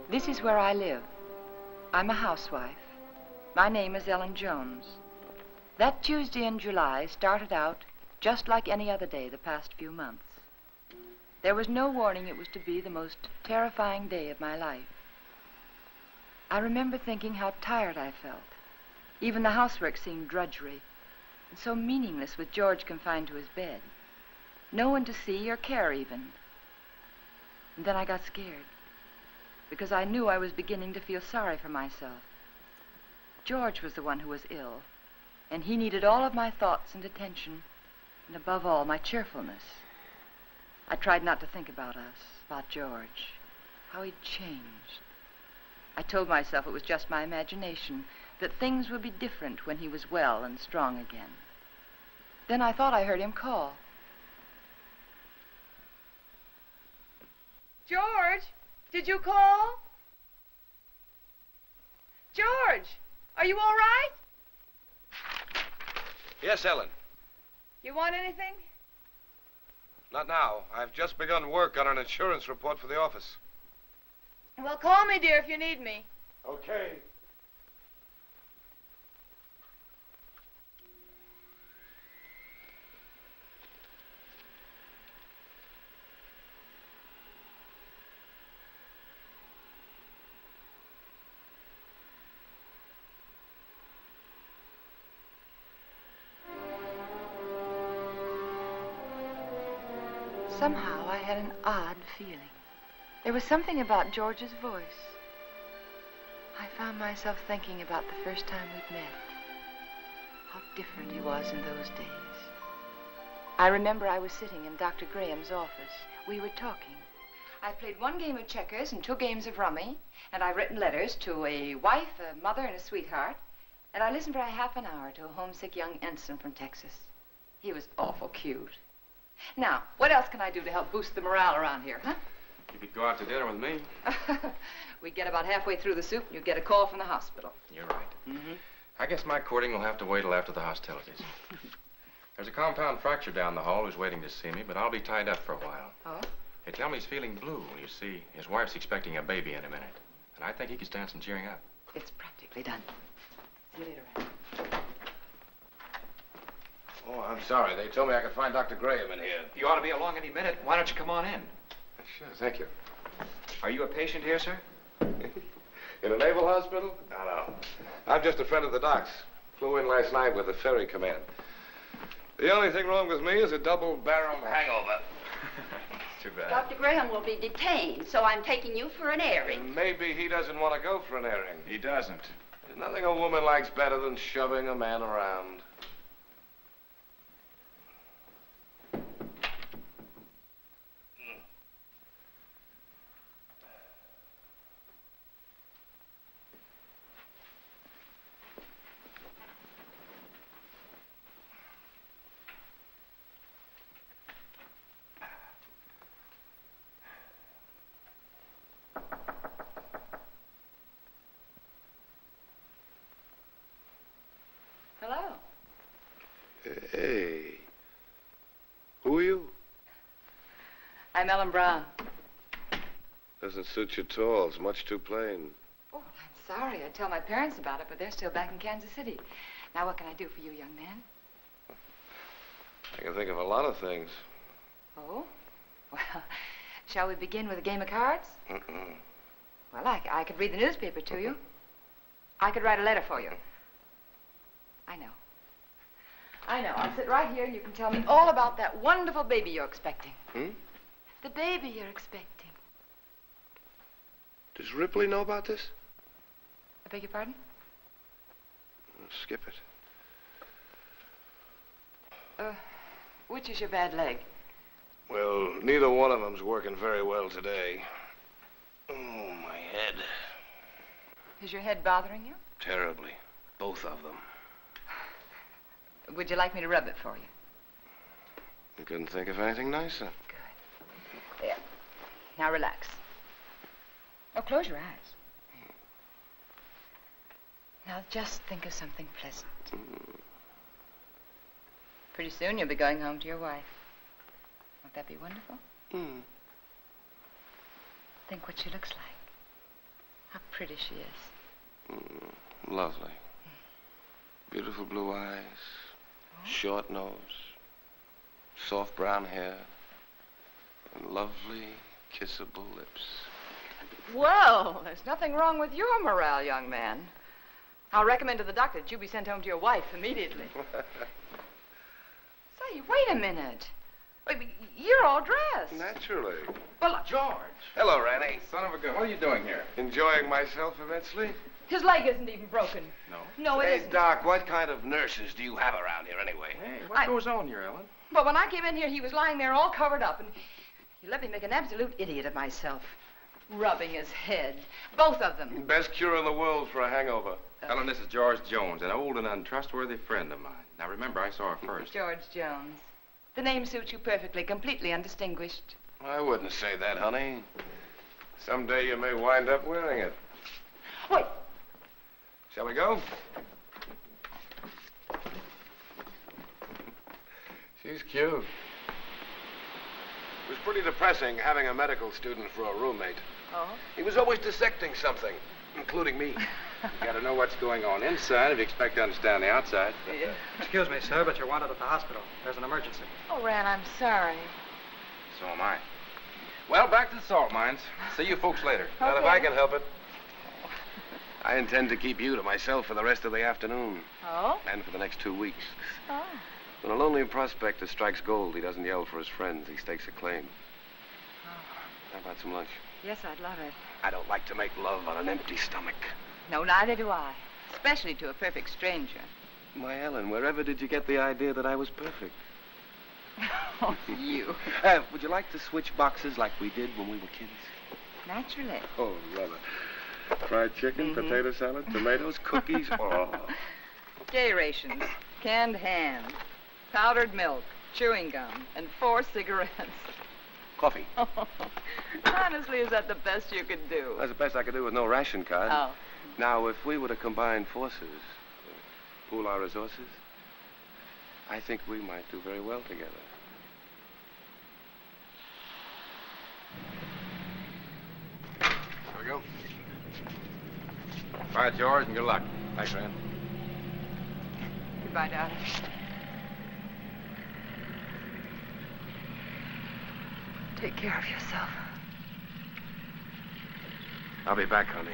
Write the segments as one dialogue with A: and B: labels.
A: This is where I live. I'm a housewife. My name is Ellen Jones. That Tuesday in July started out just like any other day the past few months. There was no warning it was to be the most terrifying day of my life. I remember thinking how tired I felt. Even the housework seemed drudgery and so meaningless with George confined to his bed. No one to see or care even. And then I got scared, because I knew I was beginning to feel sorry for myself. George was the one who was ill, and he needed all of my thoughts and attention, and above all, my cheerfulness. I tried not to think about us, about George, how he'd changed. I told myself it was just my imagination, that things would be different when he was well and strong again. Then I thought I heard him call. George! Did you call? George, are you all right?
B: Yes, Ellen.
A: You want anything?
B: Not now. I've just begun work on an insurance report for the office.
A: Well, call me, dear, if you need me.
B: Okay.
A: Somehow I had an odd feeling. There was something about George's voice. I found myself thinking about the first time we'd met. How different he was in those days. I remember I was sitting in Dr. Graham's office. We were talking. I played 1 game of checkers and 2 games of rummy, and I've written letters to a wife, a mother, and a sweetheart, and I listened for a half an hour to a homesick young ensign from Texas. He was awful cute. Now, what else can I do to help boost the morale around here, huh?
C: You could go out to dinner with me.
A: We'd get about halfway through the soup and you'd get a call from the hospital.
C: You're right.
A: Mm-hmm.
C: I guess my courting will have to wait till after the hostilities. There's a compound fracture down the hall who's waiting to see me, but I'll be tied up for a while.
A: Oh?
C: They tell me he's feeling blue. You see, his wife's expecting a baby in a minute. And I think he could stand some cheering up.
A: It's practically done. See you later, Anne.
B: Oh, I'm sorry. They told me I could find Dr. Graham in here.
C: You ought to be along any minute. Why don't you come on in?
B: Sure, thank you.
C: Are you a patient here, sir?
B: In a naval hospital? No. I'm just a friend of the doc's. Flew in last night with the ferry command. The only thing wrong with me is a double-barrel hangover.
C: Too bad.
D: Dr. Graham will be detained, so I'm taking you for an airing.
B: And maybe he doesn't want to go for an airing.
C: He doesn't.
B: There's nothing a woman likes better than shoving a man around.
A: Hello.
B: Hey. Who are you?
A: I'm Ellen Brown.
B: Doesn't suit you at all. It's much too plain.
A: Oh, I'm sorry. I'd tell my parents about it, but they're still back in Kansas City. Now, what can I do for you, young man?
B: I can think of a lot of things.
A: Oh? Well, shall we begin with a game of cards?
B: Mm-mm.
A: Well, Well, I could read the newspaper to you. I could write a letter for you. I know. I'll sit right here and you can tell me all about that wonderful baby you're expecting. The baby you're expecting.
B: Does Ripley know about this?
A: I beg your pardon?
B: Skip it.
A: Which is your bad leg?
B: Well, neither one of them's working very well today. Oh, my head.
A: Is your head bothering you?
B: Terribly. Both of them.
A: Would you like me to rub it for you?
B: You couldn't think of anything nicer.
A: Good. There. Now relax. Oh, close your eyes. Now just think of something pleasant. Pretty soon you'll be going home to your wife. Won't that be wonderful? Think what she looks like. How pretty she is.
B: Lovely. Beautiful blue eyes. Short nose. Soft brown hair. And lovely, kissable lips.
A: Well, there's nothing wrong with your morale, young man. I'll recommend to the doctor that you be sent home to your wife immediately. Say, wait a minute. Wait, you're all dressed.
B: Naturally.
A: Well,
C: George.
B: Hello, Randy.
C: Son of a gun. What are you doing here?
B: Enjoying myself immensely?
A: his leg isn't even broken.
C: No?
A: No, it
B: Hey,
A: isn't.
B: Doc, what kind of nurses do you have around here anyway?
C: Hey, what goes on here, Ellen?
A: But when I came in here, he was lying there all covered up, and he let me make an absolute idiot of myself. Rubbing his head. Both of them.
B: Best cure in the world for a hangover.
C: Ellen, this is George Jones, an old and untrustworthy friend of mine. Now, remember, I saw her first.
A: George Jones. The name suits you perfectly, completely undistinguished.
B: I wouldn't say that, honey. Someday you may wind up wearing it.
A: Wait.
B: Shall we go? She's cute. It was pretty depressing having a medical student for a roommate.
A: Oh?
B: He was always dissecting something, including me.
C: You gotta know what's going on inside if you expect to understand the outside.
A: Yeah.
E: Excuse me, sir, but you're wanted at the hospital. There's an emergency.
A: Oh, Ran, I'm sorry.
C: So am I. Well, back to the salt mines. See you folks later.
B: Not if I can help it. I intend to keep you to myself for the rest of the afternoon.
A: Oh?
B: And for the next 2 weeks.
A: Oh.
B: When a lonely prospector strikes gold, he doesn't yell for his friends. He stakes a claim. How about some lunch?
A: Yes, I'd love it.
B: I don't like to make love on an empty stomach.
A: No, neither do I. Especially to a perfect stranger.
B: My Ellen, wherever did you get the idea that I was perfect?
A: Oh, you.
B: Would you like to switch boxes like we did when we were kids?
A: Naturally.
B: Oh, rather. Fried chicken, potato salad, tomatoes, cookies. Oh.
A: Day rations, canned ham, powdered milk, chewing gum, and 4 cigarettes.
B: Coffee.
A: Honestly, is that the best you could do?
B: That's the best I could do with no ration card.
A: Oh.
B: Now, if we were to combine forces, pool our resources, I think we might do very well together. Here we go.
C: Bye, George, and good luck.
B: Thanks, Rand.
A: Goodbye, darling. Take care of yourself.
B: I'll be back, honey.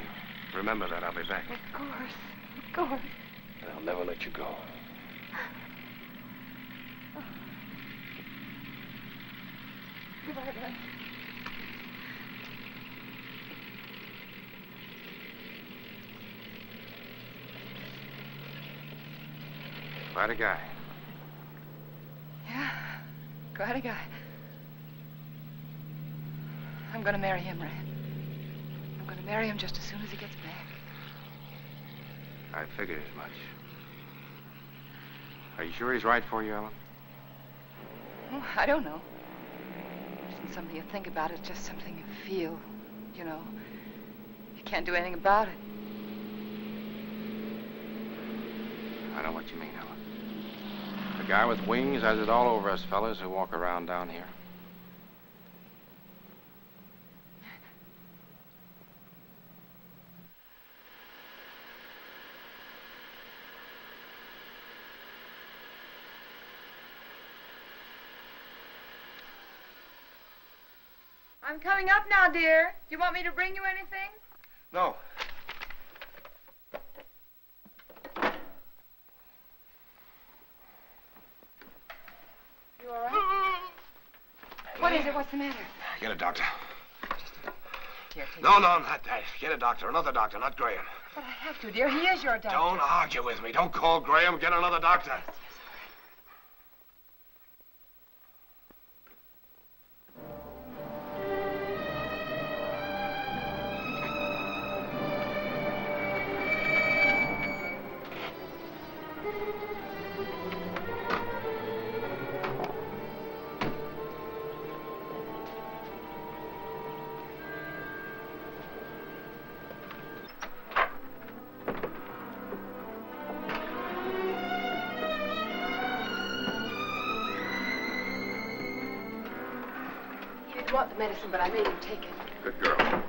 B: Remember that, I'll be back.
A: Of course. Of course.
B: And I'll never let you go.
A: Goodbye, Ran.
C: Quite a guy.
A: Yeah, quite a guy. I'm going to marry him, Ran. I'm going to marry him just as soon as he gets back.
C: I figured as much. Are you sure he's right for you, Ellen?
A: Oh, I don't know. It isn't something you think about. It's just something you feel. You know, you can't do anything about it.
C: I know what you mean, Ellen. The guy with wings has it all over us fellas who walk around down here.
A: I'm coming up now, dear. Do you want me to bring you anything?
B: No.
A: You all right? What is it? What's the matter?
B: Get a doctor.
A: Here, take
B: No, not that. Get a doctor. Another doctor, not Graham.
A: But I have to, dear. He is your doctor.
B: Don't argue with me. Don't call Graham. Get another doctor.
A: He didn't want the medicine, but I made him take it.
C: Good girl.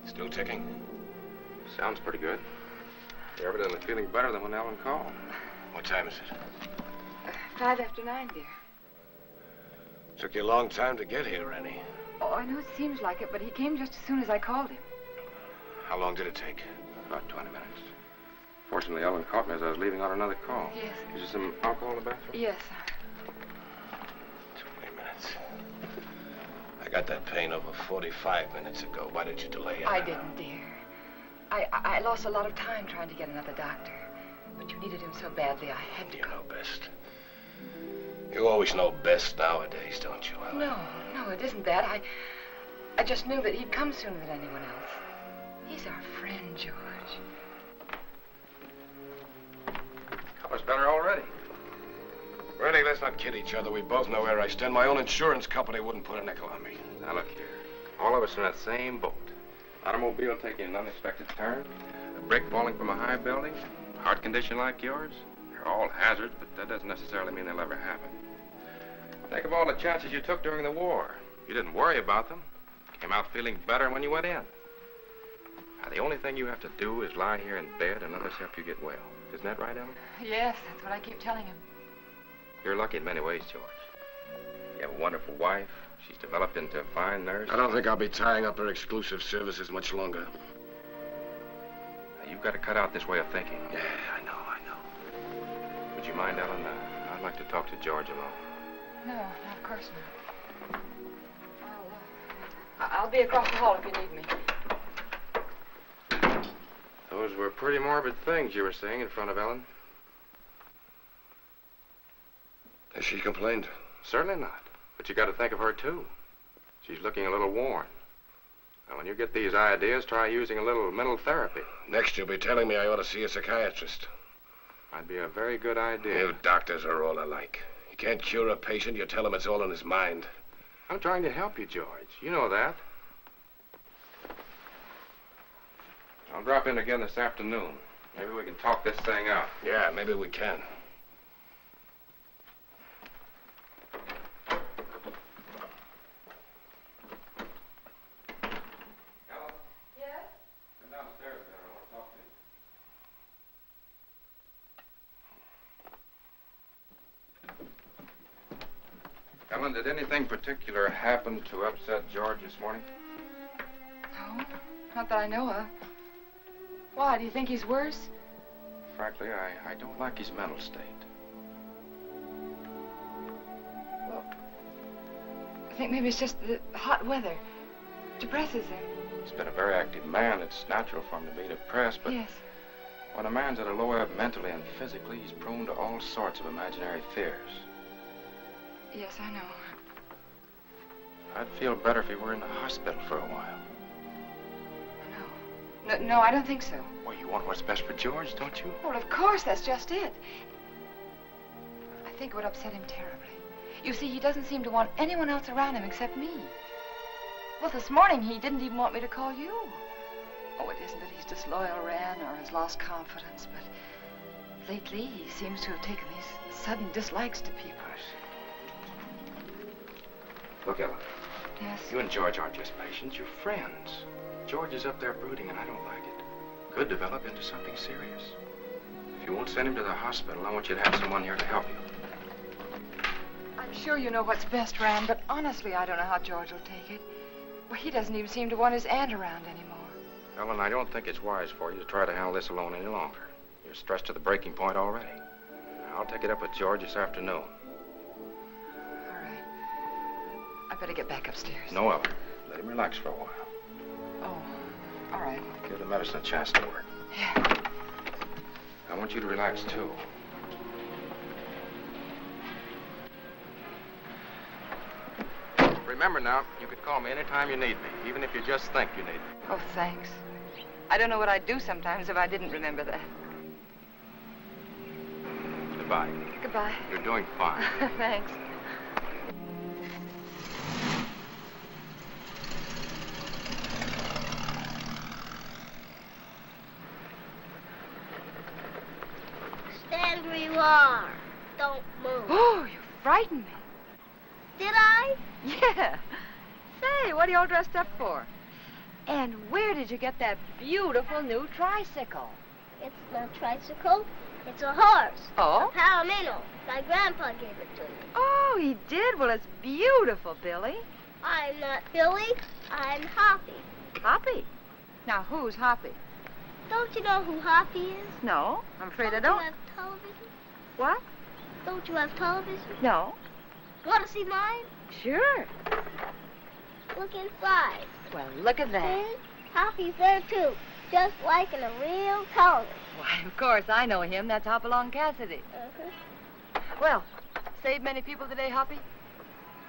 B: Still ticking.
C: Sounds pretty good. You're evidently feeling better than when Ellen called.
B: What time is it?
A: 5 after 9, dear.
B: Took you a long time to get here, Rennie.
A: Oh, I know it seems like it, but he came just as soon as I called him.
B: How long did it take?
C: About 20 minutes. Fortunately, Ellen caught me as I was leaving on another call.
A: Yes.
C: Is there some alcohol in the bathroom?
A: Yes.
B: 20 minutes. I got that pain over 45 minutes ago. Why did you delay it?
A: I didn't, dear. I lost a lot of time trying to get another doctor. But you needed him so badly, I had to
B: You
A: go.
B: know best. You always know best nowadays, don't you, Ellen?
A: No, it isn't that. I just knew that he'd come sooner than anyone else. He's our friend, George.
C: Color's better already.
B: Rennie, let's not kid each other. We both know where I stand. My own insurance company wouldn't put a nickel on me.
C: Now, look here. All of us are in that same boat. Automobile taking an unexpected turn, a brick falling from a high building, heart condition like yours. They're all hazards, but that doesn't necessarily mean they'll ever happen. Think of all the chances you took during the war. You didn't worry about them. Came out feeling better when you went in. Now, the only thing you have to do is lie here in bed and let us help you get well. Isn't that right, Ellen?
A: Yes, that's what I keep telling him.
C: You're lucky in many ways, George. You have a wonderful wife. She's developed into a fine nurse.
B: I don't think I'll be tying up her exclusive services much longer.
C: Now, you've got to cut out this way of thinking.
B: Yeah, I know.
C: Would you mind, Ellen? I'd like to talk to George alone.
A: No, of course not. I'll be across the hall if you need me.
C: Those were pretty morbid things you were saying in front of Ellen.
B: Has she complained?
C: Certainly not. But you got to think of her, too. She's looking a little worn. Now, when you get these ideas, try using a little mental therapy.
B: Next, you'll be telling me I ought to see a psychiatrist.
C: Might be a very good idea.
B: You doctors are all alike. You can't cure a patient. You tell him it's all in his mind.
C: I'm trying to help you, George. You know that. I'll drop in again this afternoon. Maybe we can talk this thing out.
B: Yeah, maybe we can.
C: Ellen?
A: Yes?
C: Come downstairs there. I want to talk to you. Ellen, did anything particular happen to upset George this morning?
A: No, not that I know of. Why, do you think he's worse?
C: Frankly, I don't like his mental state.
A: Well, I think maybe it's just the hot weather. Depresses him.
C: He's been a very active man. It's natural for him to be depressed, but
A: Yes.
C: when a man's at a low ebb mentally and physically, he's prone to all sorts of imaginary fears.
A: Yes, I know.
C: I'd feel better if he were in the hospital for a while.
A: No, I don't think so.
C: Well, you want what's best for George, don't you?
A: Well, of course, that's just it. I think it would upset him terribly. You see, he doesn't seem to want anyone else around him except me. Well, this morning, he didn't even want me to call you. Oh, it isn't that he's disloyal, Ran, or has lost confidence, but lately, he seems to have taken these sudden dislikes to people.
C: Look, Ellen,
A: Yes?
C: you and George aren't just patients, you're friends. George is up there brooding, and I don't like it. Could develop into something serious. If you won't send him to the hospital, I want you to have someone here to help you.
A: sure you know what's best, Ram, but honestly, I don't know how George will take it. Well, he doesn't even seem to want his aunt around anymore.
C: Ellen, I don't think it's wise for you to try to handle this alone any longer. You're stressed to the breaking point already. I'll take it up with George this afternoon.
A: All right. I better get back upstairs.
C: No, Ellen. Let him relax for a while.
A: Oh, all right.
C: Give the medicine a chance to work.
A: Yeah.
C: I want you to relax, too. Remember now, you can call me anytime you need me, even if you just think you need me.
A: Oh, thanks. I don't know what I'd do sometimes if I didn't remember that.
C: Goodbye.
A: Goodbye.
C: You're doing fine.
A: Thanks.
F: Stand where you are. Don't move.
A: Oh, you frightened me.
F: Did I?
A: Yeah. Say, what are you all dressed up for? And where did you get that beautiful new tricycle?
F: It's no tricycle. It's a horse.
A: Oh?
F: A Palomino. My grandpa gave it to me.
A: Oh, he did? Well, it's beautiful, Billy.
F: I'm not Billy. I'm Hoppy.
A: Hoppy? Now, who's Hoppy?
F: Don't you know who Hoppy is?
A: No, I'm afraid I
F: Don't
A: don't.
F: you have television?
A: What?
F: Don't you have television?
A: No.
F: Want to see mine?
A: Sure.
F: Look inside.
A: Well, look at that.
F: See? Hoppy's there, too. Just like in a real television.
A: Why, of course, I know him. That's Hopalong Cassidy.
F: Uh-huh.
A: Well, saved many people today, Hoppy?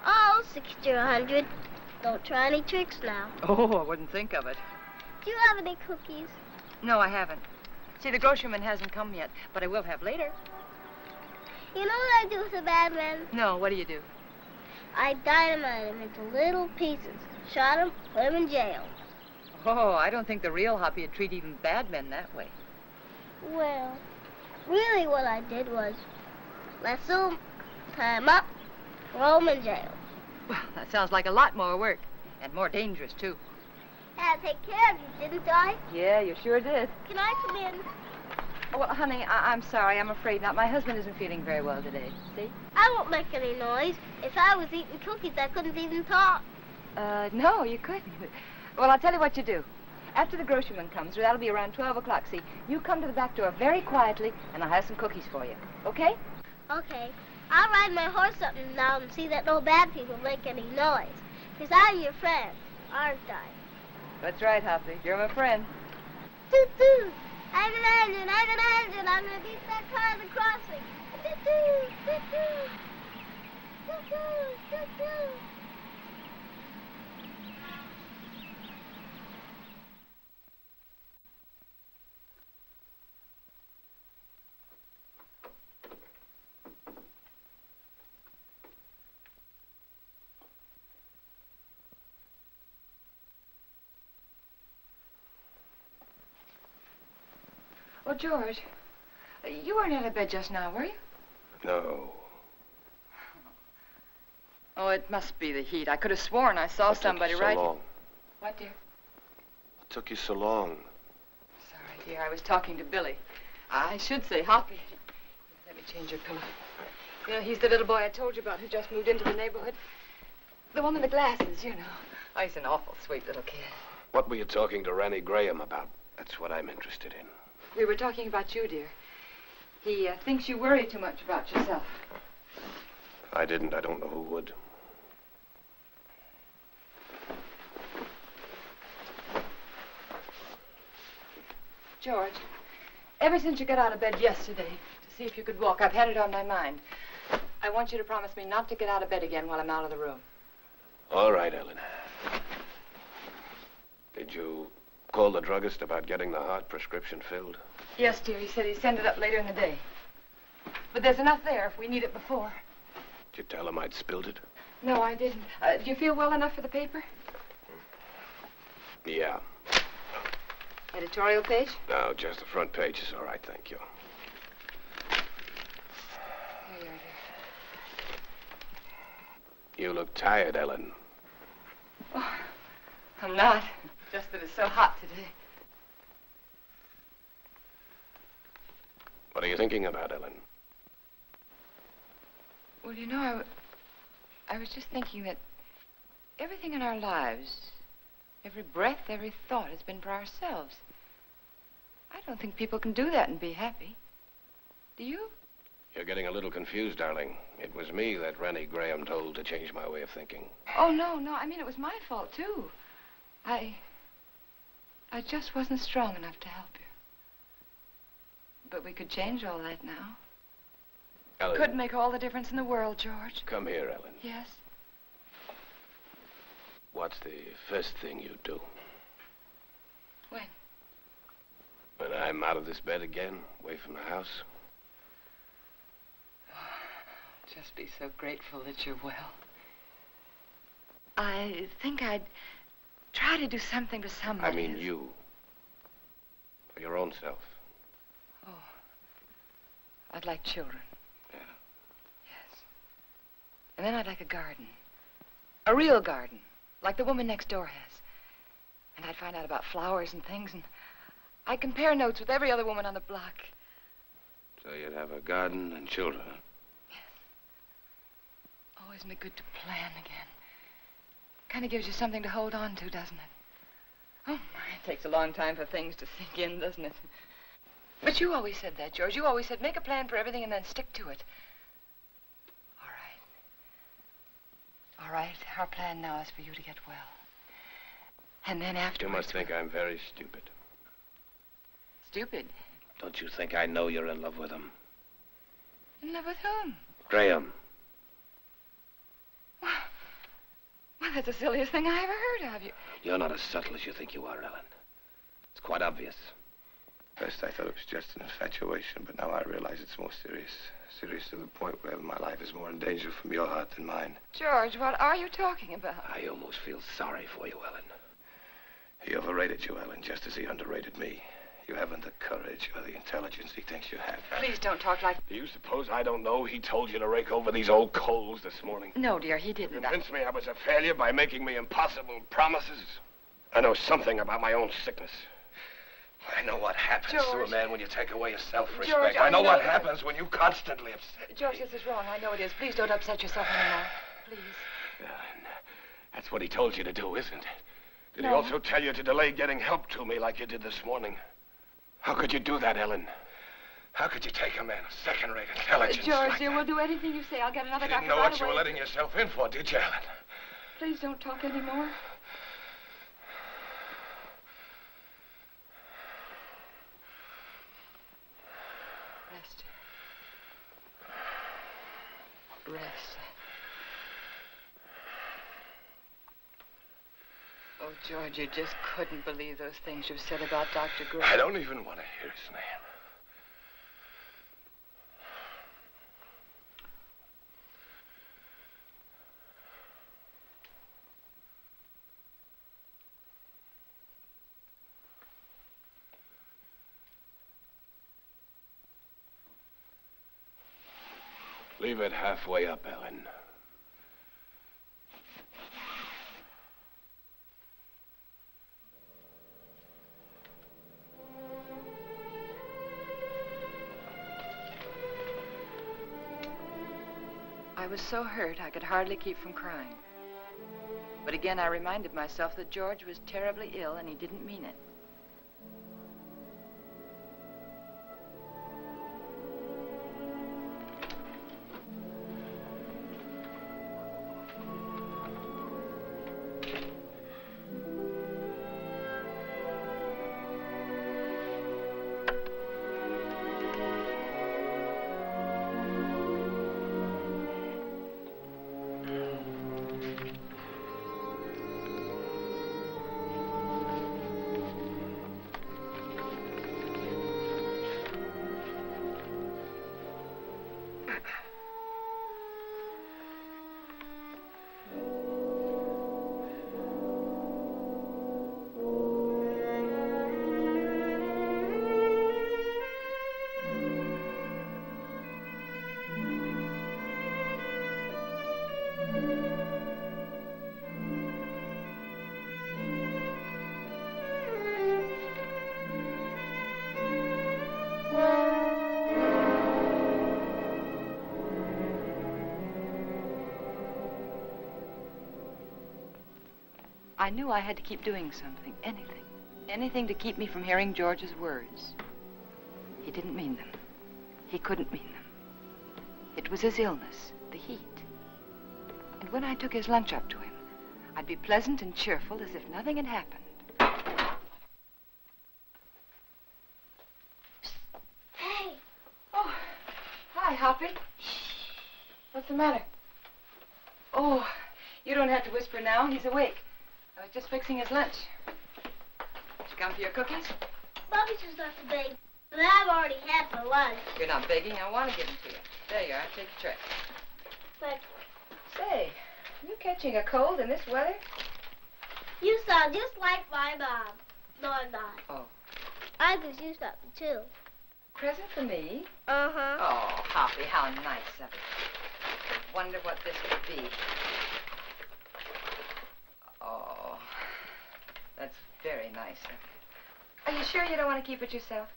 F: Oh, 60 or 100. Don't try any tricks now.
A: Oh, I wouldn't think of it.
F: Do you have any cookies?
A: No, I haven't. See, the groceryman hasn't come yet, but I will have later.
F: You know what I do with a bad man?
A: No, what do you do?
F: I dynamite him into little pieces. Shot him, put him in jail.
A: Oh, I don't think the real Hoppy would treat even bad men that way.
F: Well, really what I did was lasso him, tie him up, throw him in jail.
A: Well, that sounds like a lot more work, and more dangerous, too.
F: Had to take care of you, didn't I?
A: Yeah, you sure did.
F: Can I come in?
A: Oh, well, honey, I'm sorry. I'm afraid not. My husband isn't feeling very well today. See?
F: I won't make any noise. If I was eating cookies, I couldn't even talk.
A: No, you couldn't. Well, I'll tell you what you do. After the groceryman comes, that'll be around 12 o'clock, see? You come to the back door very quietly, and I'll have some cookies for you. Okay?
F: Okay. I'll ride my horse up and down and see that no bad people make any noise. Because I'm your friend, aren't I?
A: That's right, Hoppy. You're my friend.
F: Toot-toot! I'm an engine, I'm an engine. I'm going to beat that car at the crossing. Toot-toot! Toot-toot! Toot-toot! Toot-toot!
A: Well, George, you weren't out of bed just now, were you?
B: No.
A: Oh, it must be the heat. I could have sworn I saw somebody
B: so
A: right.
B: long?
A: What, dear?
B: What took you so long?
A: Sorry, dear. I was talking to Billy. I should say Hoppy. Let me change your pillow. You know, he's the little boy I told you about who just moved into the neighborhood. The one with the glasses, you know. Oh, he's an awful sweet little kid.
B: What were you talking to Ranny Graham about? That's what I'm interested in.
A: We were talking about you, dear. He thinks you worry too much about yourself.
B: If I didn't, I don't know who would.
A: George, ever since you got out of bed yesterday to see if you could walk, I've had it on my mind. I want you to promise me not to get out of bed again while I'm out of the room.
B: All right, Ellen. Did you call the druggist about getting the heart prescription filled?
A: Yes, dear. He said he'd send it up later in the day. But there's enough there if we need it before.
B: Did you tell him I'd spilled it?
A: No, I didn't. Do you feel well enough for the paper?
B: Yeah.
A: Editorial page?
B: No, just the front page is all right, thank you.
A: Here you are, dear.
B: You look tired, Ellen.
A: Oh, I'm not. Just that it's so hot today.
B: What are you thinking about, Ellen?
A: Well, you know, I was just thinking that everything in our lives, every breath, every thought has been for ourselves. I don't think people can do that and be happy. Do you?
G: You're getting a little confused, darling. It was me that Rennie Graham told to change my way of thinking.
A: Oh, no. I mean, it was my fault, too. I just wasn't strong enough to help you. But we could change all that now.
G: Ellen.
A: Could make all the difference in the world, George.
G: Come here, Ellen.
A: Yes?
G: What's the first thing you do?
A: When?
G: When I'm out of this bed again, away from the house?
A: Just be so grateful that you're well. I think I'd try to do something for somebody.
G: I mean you. For your own self.
A: Oh. I'd like children.
G: Yeah?
A: Yes. And then I'd like a garden. A real garden. Like the woman next door has. And I'd find out about flowers and things, and I'd compare notes with every other woman on the block.
G: So you'd have a garden and children, huh?
A: Oh, isn't it good to plan again? Kind of gives you something to hold on to, doesn't it? Oh, my, it takes a long time for things to sink in, doesn't it? But you always said that, George. You always said make a plan for everything and then stick to it. All right. All right, our plan now is for you to get well. And then afterwards...
G: You must think I'm very stupid.
A: Stupid?
G: Don't you think I know you're in love with him?
A: In love with whom?
G: Graham.
A: Well, that's the silliest thing I ever heard of.
G: You're not as subtle as you think you are, Ellen. It's quite obvious.
B: First, I thought it was just an infatuation, but now I realize it's more serious. Serious to the point where my life is more in danger from your heart than mine.
A: George, what are you talking about?
G: I almost feel sorry for you, Ellen.
B: He overrated you, Ellen, just as he underrated me. You haven't the courage or the intelligence he thinks you have.
A: Please don't talk like...
G: Do you suppose I don't know he told you to rake over these old coals this morning?
A: No, dear, he didn't.
G: Convinced me I was a failure by making me impossible promises? I know something about my own sickness. I know what happens to a man when you take away his self-respect.
A: George,
G: I know what happens when you constantly upset
A: George, this is wrong. I know it is. Please don't upset yourself anymore. Please.
G: That's what he told you to do, isn't it? Did he
A: No.
G: also tell you to delay getting help to me like you did this morning? How could you do that, Ellen? How could you take a man of second-rate intelligence
A: George,
G: like
A: dear,
G: that?
A: we'll do anything you say. I'll get another
G: You
A: doctor
G: didn't know
A: right
G: what you
A: away.
G: were letting yourself in for, did you, Ellen?
A: Please don't talk anymore. Rest. Rest. Oh, George, you just couldn't believe those things you said about Dr. Gray.
G: I don't even want to hear his name. Leave it halfway up, Ellen.
A: I was so hurt I could hardly keep from crying. But again, I reminded myself that George was terribly ill and he didn't mean it. I knew I had to keep doing something, anything. Anything to keep me from hearing George's words. He didn't mean them. He couldn't mean them. It was his illness, the heat. And when I took his lunch up to him, I'd be pleasant and cheerful as if nothing had happened.
F: Hey.
A: Oh, hi, Hoppy. What's the matter? Oh, you don't have to whisper now. He's awake. I was just fixing his lunch. Did you come for your cookies?
F: Bobby just left to beg, but I've already had for lunch.
A: You're not begging. I want to give them to you. There you are. Take a tray.
F: But
A: Say, are you catching a cold in this weather?
F: you sound just like my mom. No, I'm not.
A: Oh.
F: I could use something, too.
A: Present for me?
F: Uh-huh.
A: Oh, Hoppy, how nice of you. I wonder what this could be. Oh, that's very nice of you. Are you sure you don't want to keep it yourself?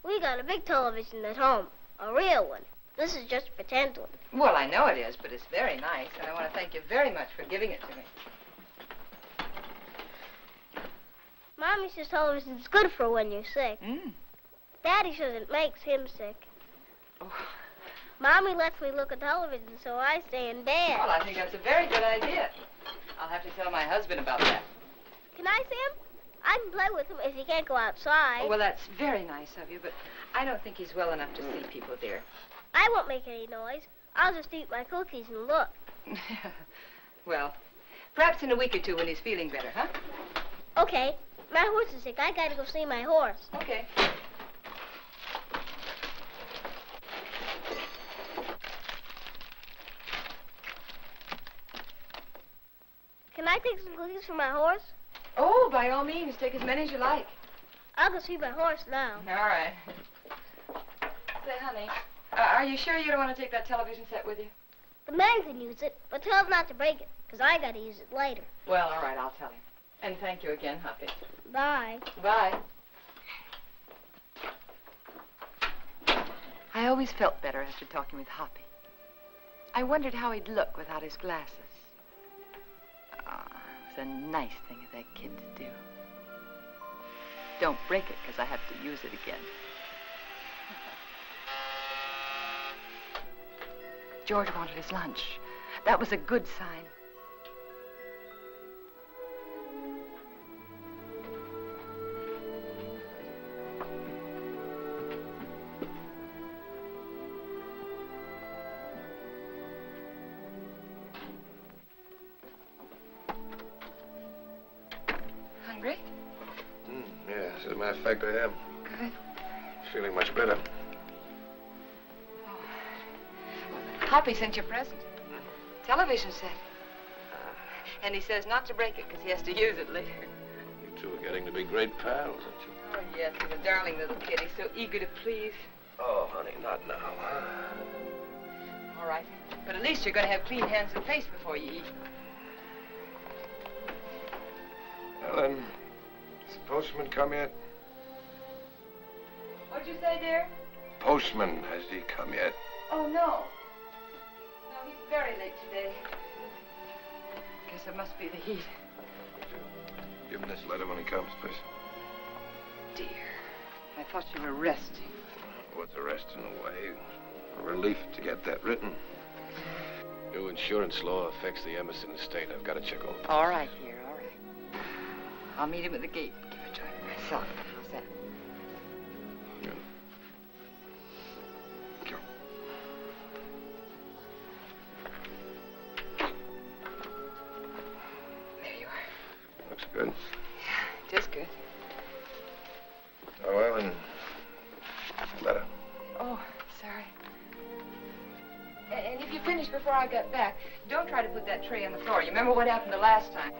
F: We got a big television at home. A real one. This is just a pretend one.
A: Well, I know it is, but it's very nice, and I want to thank you very much for giving it to me.
F: Mommy says television's good for when you're sick.
A: Mm.
F: Daddy says it makes him sick.
A: Oh.
F: Mommy lets me look at television, so I stay in bed.
A: Well, I think that's a very good idea. I'll have to tell my husband about that.
F: Can I see him? I can play with him if he can't go outside.
A: Oh, well, that's very nice of you, but I don't think he's well enough to see people, dear.
F: I won't make any noise. I'll just eat my cookies and look.
A: Well, perhaps in a week or two when he's feeling better, huh?
F: Okay. My horse is sick. I gotta go see my horse.
A: Okay.
F: Can I take some cookies for my horse?
A: Oh, by all means, take as many as you like.
F: I'll go see my horse now.
A: All right. Say, honey, are you sure you don't want to take that television set with you?
F: The man can use it, but tell him not to break it, because I gotta use it later.
A: Well, all right, I'll tell him. And thank you again, Hoppy.
F: Bye.
A: Bye. I always felt better after talking with Hoppy. I wondered how he'd look without his glasses. Ah, it was a nice thing of that kid to do. Don't break it, because I have to use it again. George wanted his lunch. That was a good sign. Hungry?
B: Yeah, as a matter of fact, I am.
A: Good.
B: Feeling much better.
A: Hoppy sent you a present. Television set. And he says not to break it because he has to use it later.
B: You two are getting to be great pals, aren't you?
A: Oh, yes, he's a darling little kid. He's so eager to please.
B: Oh, honey, not now.
A: All right. But at least you're going to have clean hands and face before you eat.
B: Ellen, has the postman come yet?
A: What'd you say, dear?
B: Postman, has he come yet?
A: Oh, no. No, he's very late today. Guess it must be the heat.
B: Give him this letter when he comes, please.
A: Dear, I thought you were resting.
B: What's the rest in the way? A relief to get that written. New insurance law affects the Emerson estate. I've got to check over.
A: All right, dear, all right. I'll meet him at the gate and give it to him myself. How's that?
B: Yeah. Sure.
A: There you are.
B: Looks good.
A: Yeah, just good.
B: Oh, Ellen. Letter.
A: Oh, sorry. And if you finish before I get back, don't try to put that tray on the floor. You remember what happened the last time?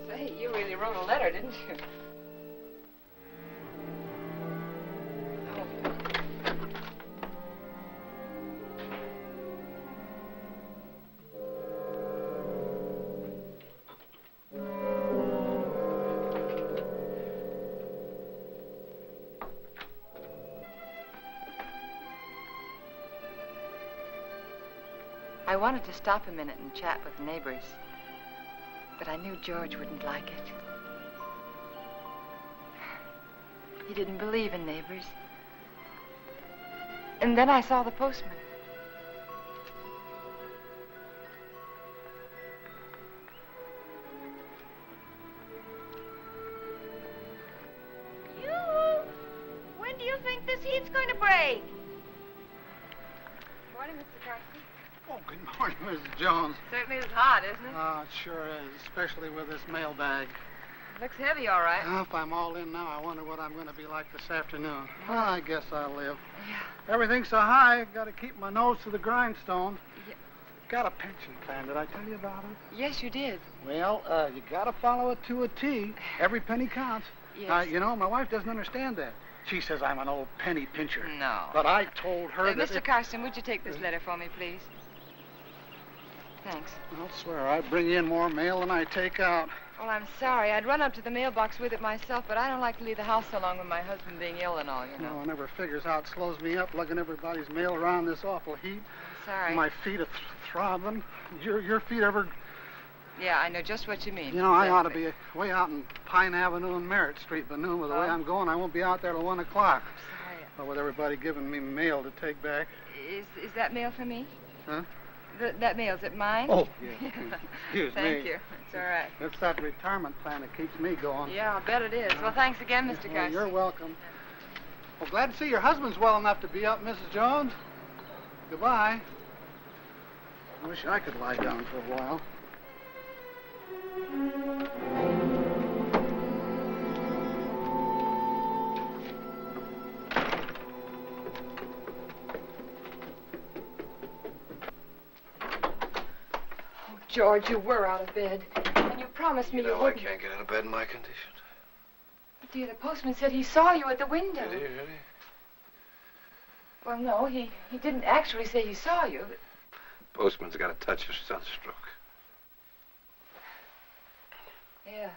A: Say, you really wrote a letter, didn't you? I wanted to stop a minute and chat with neighbors. But I knew George wouldn't like it. He didn't believe in neighbors. And then I saw the postman.
D: When do you think this heat's going to break?
A: Morning, Mr. Carson.
H: Oh, good morning, Mrs. Jones.
A: Certainly is hot, isn't it?
H: Oh, it sure is, especially with this mailbag.
A: Looks heavy, all right.
H: Well, if I'm all in now, I wonder what I'm going to be like this afternoon. Well, I guess I'll live.
A: Yeah.
H: Everything's so high, I've got to keep my nose to the grindstone.
A: Yeah.
H: Got a pension plan. Did I tell you about it?
A: Yes, you did.
H: Well, you got to follow it to a T. Every penny counts.
A: Yes.
H: You know, my wife doesn't understand that. She says I'm an old penny pincher.
A: No.
H: But I told her that
A: Mr. Carson, would you take this letter for me, please? Thanks.
H: I'll swear I bring in more mail than I take out.
A: Well, I'm sorry. I'd run up to the mailbox with it myself, but I don't like to leave the house so long with my husband being ill and all, you know.
H: No one ever figures how it slows me up lugging everybody's mail around this awful heat.
A: Sorry.
H: My feet are throbbing. Your feet ever...
A: Yeah, I know just what you mean.
H: You know, I ought to
A: Exactly.
H: be way out in Pine Avenue and Merritt Street, but noon with the way I'm going, I won't be out there till 1 o'clock.
A: Sorry.
H: Well, with everybody giving me mail to take back.
A: Is that mail for me?
H: Huh?
A: That mail, is it mine?
H: Oh, yeah. Excuse me.
A: Thank you. It's all right.
H: It's that retirement plan that keeps me going.
A: Yeah, I'll bet it is. Well, thanks again, Mr.
H: Well,
A: Carson.
H: you're welcome. Well, glad to see your husband's well enough to be up, Mrs. Jones. Goodbye. I wish I could lie down for a while.
A: George, you were out of bed. And you promised me you
B: I
A: wouldn't.
B: can't get out of bed in my condition.
A: But, dear, the postman said he saw you at the window.
B: Did he, really?
A: Well, no, he didn't actually say he saw you. But...
B: Postman's got a touch of sunstroke.
A: Yeah,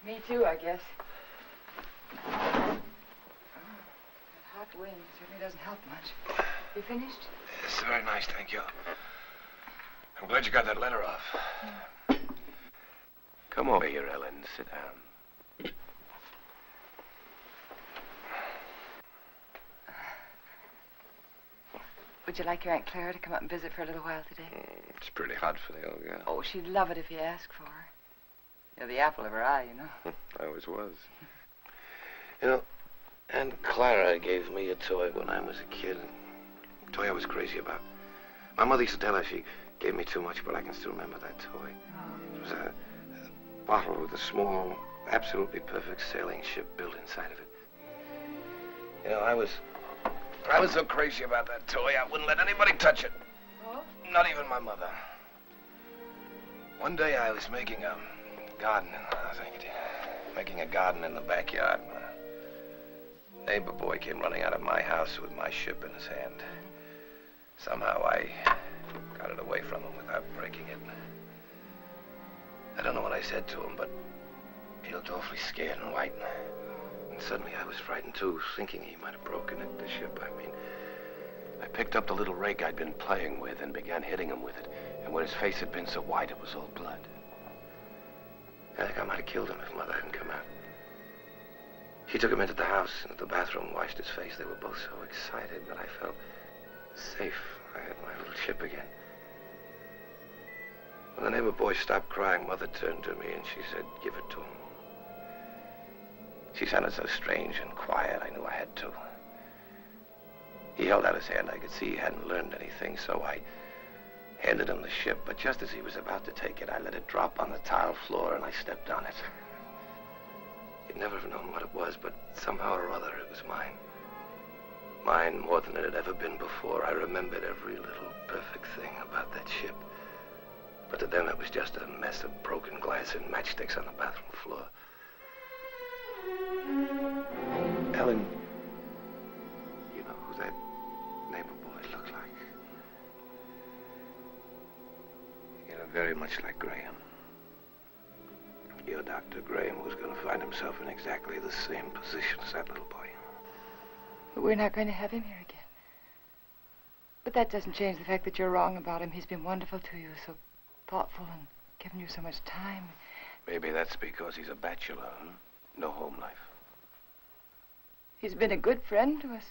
A: me too, I guess. Oh, that hot wind certainly doesn't help much. You finished?
B: It's very nice, thank you. I'm glad you got that letter off. Come over here, Ellen. Sit down.
A: Would you like your Aunt Clara to come up and visit for a little while today?
B: It's pretty hot for the old gal.
A: Oh, she'd love it if you asked for her. You're the apple of her eye, you know.
B: I always was. You know, Aunt Clara gave me a toy when I was a kid. A toy I was crazy about. My mother used to tell her she gave me too much, but I can still remember that toy. It was a bottle with a small, absolutely perfect sailing ship built inside of it. You know, I was so crazy about that toy, I wouldn't let anybody touch it.
A: Oh?
B: Not even my mother. One day I was making a garden, making a garden in the backyard. A neighbor boy came running out of my house with my ship in his hand. Somehow I got it away from him without breaking it. I don't know what I said to him, but he looked awfully scared and white. And suddenly I was frightened too, thinking he might have broken it, the ship, I mean. I picked up the little rake I'd been playing with and began hitting him with it. And where his face had been so white, it was all blood. I think I might have killed him if Mother hadn't come out. She took him into the house, into the bathroom, washed his face. They were both so excited, but I felt safe. I had my little ship again. When the neighbor boy stopped crying, Mother turned to me and she said, "Give it to him." She sounded so strange and quiet, I knew I had to. He held out his hand. I could see he hadn't learned anything, so I handed him the ship. But just as he was about to take it, I let it drop on the tile floor and I stepped on it. You'd never have known what it was, but somehow or other it was mine. Mine more than it had ever been before. I remembered every little perfect thing about that ship. But to them, it was just a mess of broken glass and matchsticks on the bathroom floor. Ellen, you know who that neighbor boy looked like? You know, very much like Graham. Your Dr. Graham was going to find himself in exactly the same position as that little boy.
A: But we're not going to have him here again. But that doesn't change the fact that you're wrong about him. He's been wonderful to you, so thoughtful and given you so much time.
B: Maybe that's because he's a bachelor, huh? No home life.
A: He's been a good friend to us.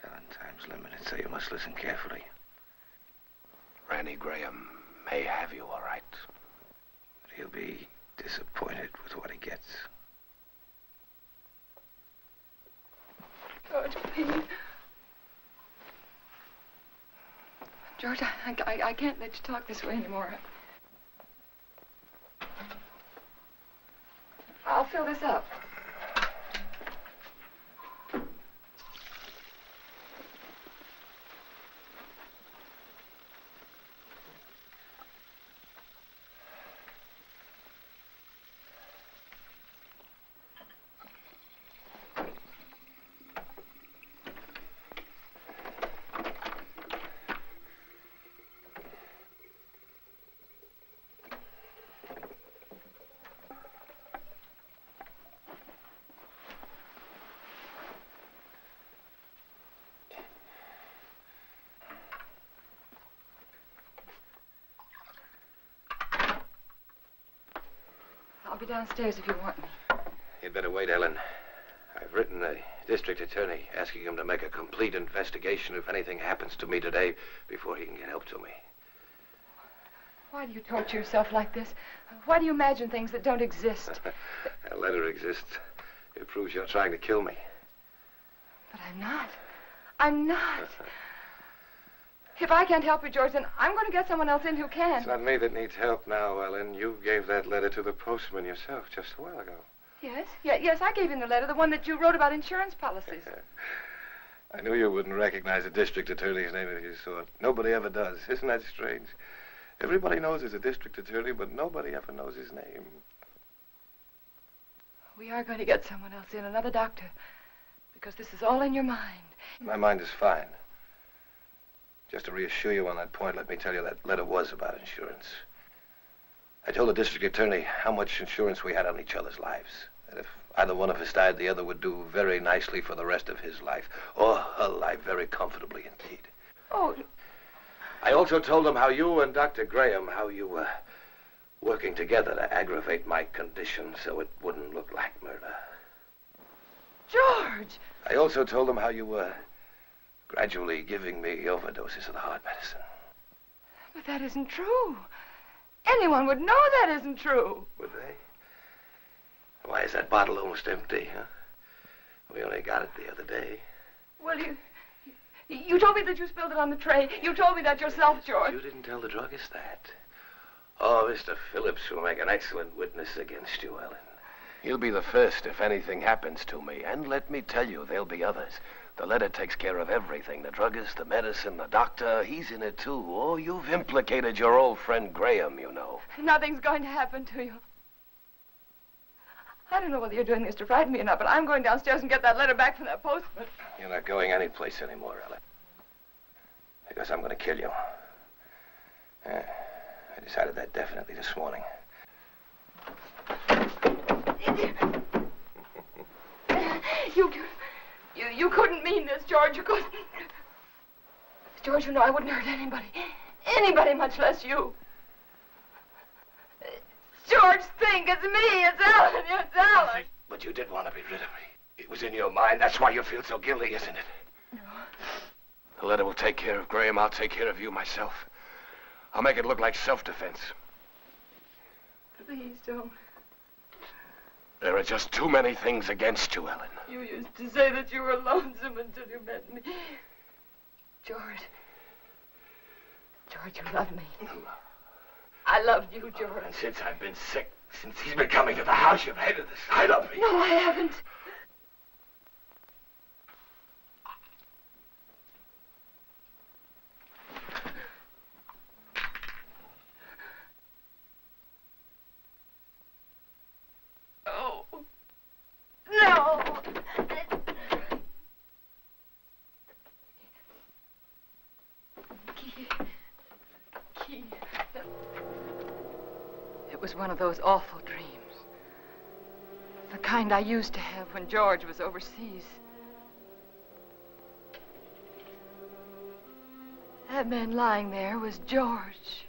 B: Ellen, time's limited, so you must listen carefully. Randy Graham may have you, all right. But he'll be disappointed with what he gets.
A: George, please. George, I can't let you talk this way anymore. I'll fill this up. I'll be downstairs if you want me.
B: You'd better wait, Ellen. I've written the district attorney asking him to make a complete investigation if anything happens to me today before he can get help to me.
A: Why do you torture yourself like this? Why do you imagine things that don't exist?
B: That letter exists. It proves you're trying to kill me.
A: But I'm not. I'm not. If I can't help you, George, then I'm going to get someone else in who can.
B: It's not me that needs help now, Ellen. You gave that letter to the postman yourself just a while ago.
A: Yes? Yes, I gave him the letter, the one that you wrote about insurance policies.
B: I knew you wouldn't recognize a district attorney's name if you saw it. Nobody ever does. Isn't that strange? Everybody knows he's a district attorney, but nobody ever knows his name.
A: We are going to get someone else in, another doctor, because this is all in your mind.
B: My mind is fine. Just to reassure you on that point, let me tell you that letter was about insurance. I told the district attorney how much insurance we had on each other's lives. That if either one of us died, the other would do very nicely for the rest of his life. Or her life very comfortably indeed.
A: Oh.
B: I also told him how you and Dr. Graham, how you were working together to aggravate my condition so it wouldn't look like murder.
A: George!
B: I also told him how you were gradually giving me overdoses of the heart medicine.
A: But that isn't true. Anyone would know that isn't true.
B: Would they? Why is that bottle almost empty, huh? We only got it the other day.
A: Well, you told me that you spilled it on the tray. You told me that yourself, George.
B: You didn't tell the druggist that. Oh, Mr. Phillips will make an excellent witness against you, Ellen. He'll be the first if anything happens to me. And let me tell you, there'll be others. The letter takes care of everything. The druggist, the medicine, the doctor. He's in it, too. Oh, you've implicated your old friend Graham, you know.
A: Nothing's going to happen to you. I don't know whether you're doing this to frighten me or not, but I'm going downstairs and get that letter back from that postman.
B: You're not going anyplace anymore, Ellen. Because I'm going to kill you. I decided that definitely this morning.
A: You couldn't mean this, George. You couldn't. George, you know I wouldn't hurt anybody. Anybody, much less you. George, think. It's me. It's Ellen. It's Ellen.
B: But you did want to be rid of me. It was in your mind. That's why you feel so guilty, isn't it?
A: No.
B: The letter will take care of Graham. I'll take care of you myself. I'll make it look like self-defense.
A: Please don't.
B: There are just too many things against you, Ellen.
A: You used to say that you were lonesome until you met me. George. George, you love me. I loved you, George.
B: And since I've been sick, since he's been coming to the house, you've hated the sight of me.
A: No, I haven't. Oh. No. Key. It was one of those awful dreams. The kind I used to have when George was overseas. That man lying there was George,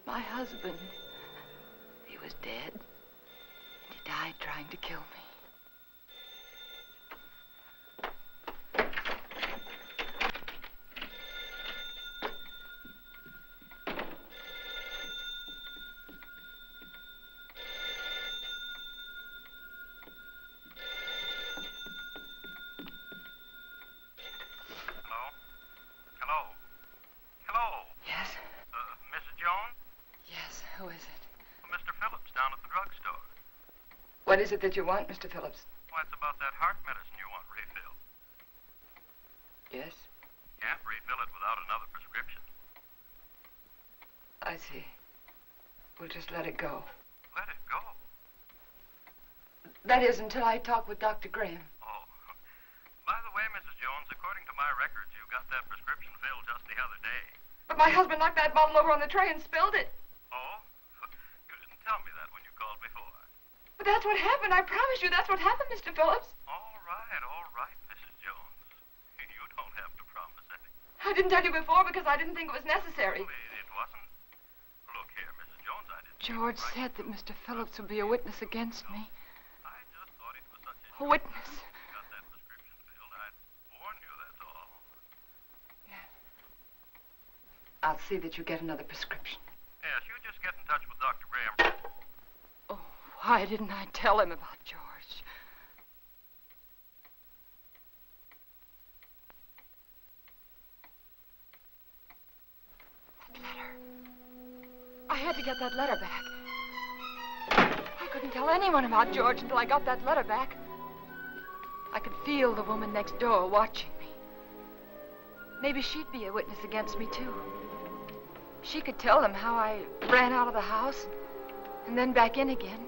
A: my husband. He was dead. He died trying to kill me. What is it that you want, Mr. Phillips?
I: Well, it's about that heart medicine you want refilled.
A: Yes?
I: Can't refill it without another prescription.
A: I see. We'll just let it go.
I: Let it go?
A: That is, until I talk with Dr. Graham.
I: Oh. By the way, Mrs. Jones, according to my records, you got that prescription filled just the other day.
A: But my husband knocked that bottle over on the tray and spilled it.
I: Oh? You didn't tell me that when you called before.
A: But that's what happened. I promise you that's what happened, Mr. Phillips.
I: All right, Mrs. Jones. You don't have to promise anything.
A: I didn't tell you before because I didn't think it was necessary.
I: Well, it wasn't. Look here, Mrs. Jones, I didn't...
A: George said that Mr. Phillips would be a witness against me.
I: I just thought it was such
A: A
I: a...
A: witness.
I: You got that prescription filled. I'd warn you, that's all.
A: Yeah. I'll see that you get another prescription.
I: Yes, you just get in touch with Dr. Graham.
A: Oh, why didn't I tell him about George? That letter. I had to get that letter back. I couldn't tell anyone about George until I got that letter back. I could feel the woman next door watching me. Maybe she'd be a witness against me, too. She could tell them how I ran out of the house and then back in again.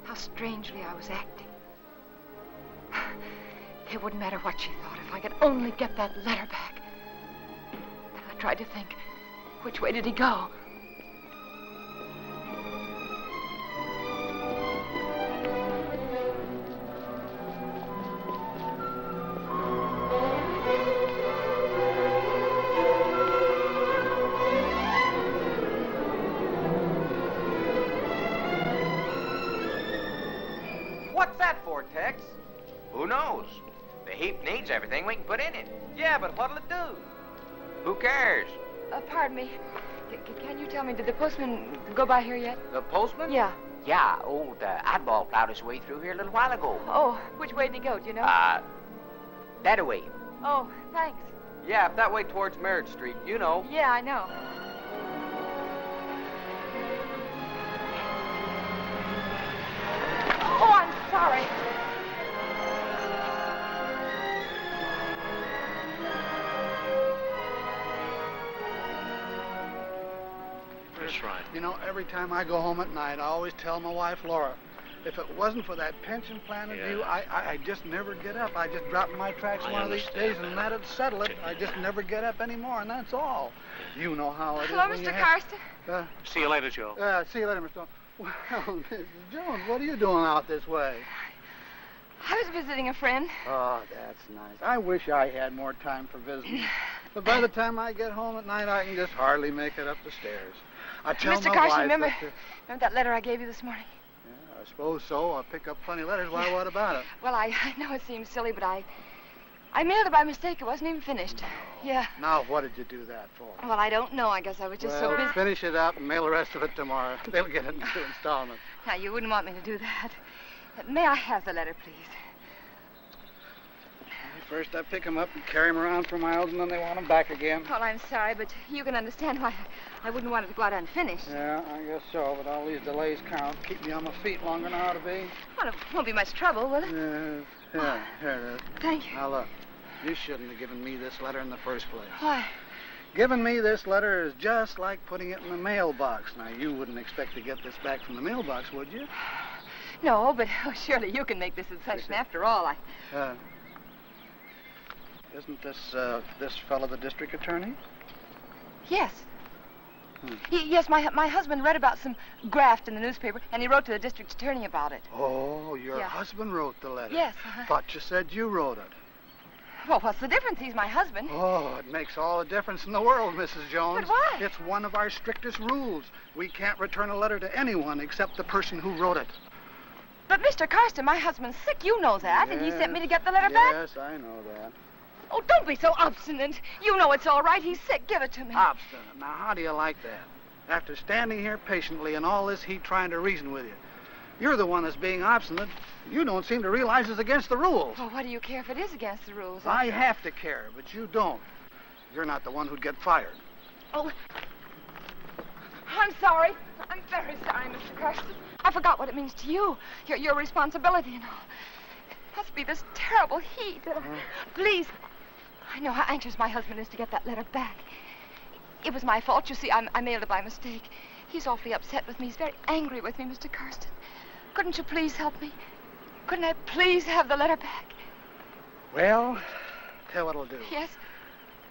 A: How strangely I was acting. It wouldn't matter what she thought if I could only get that letter back. I tried to think, which way did he go?
J: What's that for, Tex? Who knows? The heap needs everything we can put in it. Yeah, but what'll it do? Who cares?
A: Pardon me. Can you tell me, did the postman go by here yet?
J: The postman?
A: Yeah.
J: Yeah, old Oddball plowed his way through here a little while ago.
A: Oh, which way did he go, do you know?
J: That way.
A: Oh, thanks.
J: Yeah, up that way towards Merritt Street, you know.
A: Yeah, I know. Oh, I'm sorry.
H: That's right. You know, every time I go home at night, I always tell my wife, Laura, if it wasn't for that pension plan of you, I just never get up. I just drop in my tracks one of these days, and that'd settle it. I just never get up anymore, and that's all. You know how it is.
A: Hello, Mr. Karsten.
G: See you later, Joe.
H: See you later, Mr. Stone. Well, Mrs. Jones, what are you doing out this way?
A: I was visiting a friend.
H: Oh, that's nice. I wish I had more time for visiting. But by the time I get home at night, I can just hardly make it up the stairs. I tell
A: Mr.
H: my
A: Karsten,
H: wife
A: remember
H: that,
A: that letter I gave you this morning?
H: Yeah, I suppose so. I'll pick up plenty of letters. Why, what about it?
A: Well, I know it seems silly, but I mailed it by mistake. It wasn't even finished.
H: No.
A: Yeah.
H: Now, what did you do that for?
A: Well, I don't know. I guess I was just so busy.
H: Finish it up and mail the rest of it tomorrow. They'll get it in 2 installments.
A: Now, you wouldn't want me to do that. May I have the letter, please?
H: First, I pick them up and carry them around for miles, and then they want them back again.
A: Well, I'm sorry, but you can understand why I wouldn't want it to go out unfinished.
H: Yeah, I guess so, but all these delays count. Keep me on my feet longer than I ought to be.
A: Well, it won't be much trouble, will it?
H: Here it is.
A: Thank you.
H: Now, look, you shouldn't have given me this letter in the first place.
A: Why?
H: Giving me this letter is just like putting it in the mailbox. Now, you wouldn't expect to get this back from the mailbox, would you?
A: No, but surely you can make this concession. After all,
H: Isn't this fellow the district attorney?
A: Yes. Yes, my husband read about some graft in the newspaper, and he wrote to the district attorney about it.
H: Oh, your husband wrote the letter?
A: Yes.
H: Thought you said you wrote it.
A: Well, what's the difference? He's my husband.
H: Oh, it makes all the difference in the world, Mrs. Jones.
A: But why?
H: It's one of our strictest rules. We can't return a letter to anyone except the person who wrote it.
A: But, Mr. Karsten, my husband's sick. You know that. And he sent me to get the letter back.
H: Yes, I know that.
A: Oh, don't be so obstinate. You know it's all right. He's sick. Give it to me.
H: Obstinate. Now, how do you like that? After standing here patiently in all this heat trying to reason with you, you're the one that's being obstinate. You don't seem to realize it's against the rules.
A: Well, what do you care if it is against the rules?
H: I have to care, but you don't. You're not the one who'd get fired.
A: Oh, I'm sorry. I'm very sorry, Mr. Karsten. I forgot what it means to you, your responsibility and all. It must be this terrible heat. Please, I know how anxious my husband is to get that letter back. It was my fault. You see, I mailed it by mistake. He's awfully upset with me. He's very angry with me, Mr. Karsten. Couldn't you please help me? Couldn't I please have the letter back?
H: Well, tell you what I'll do.
A: Yes?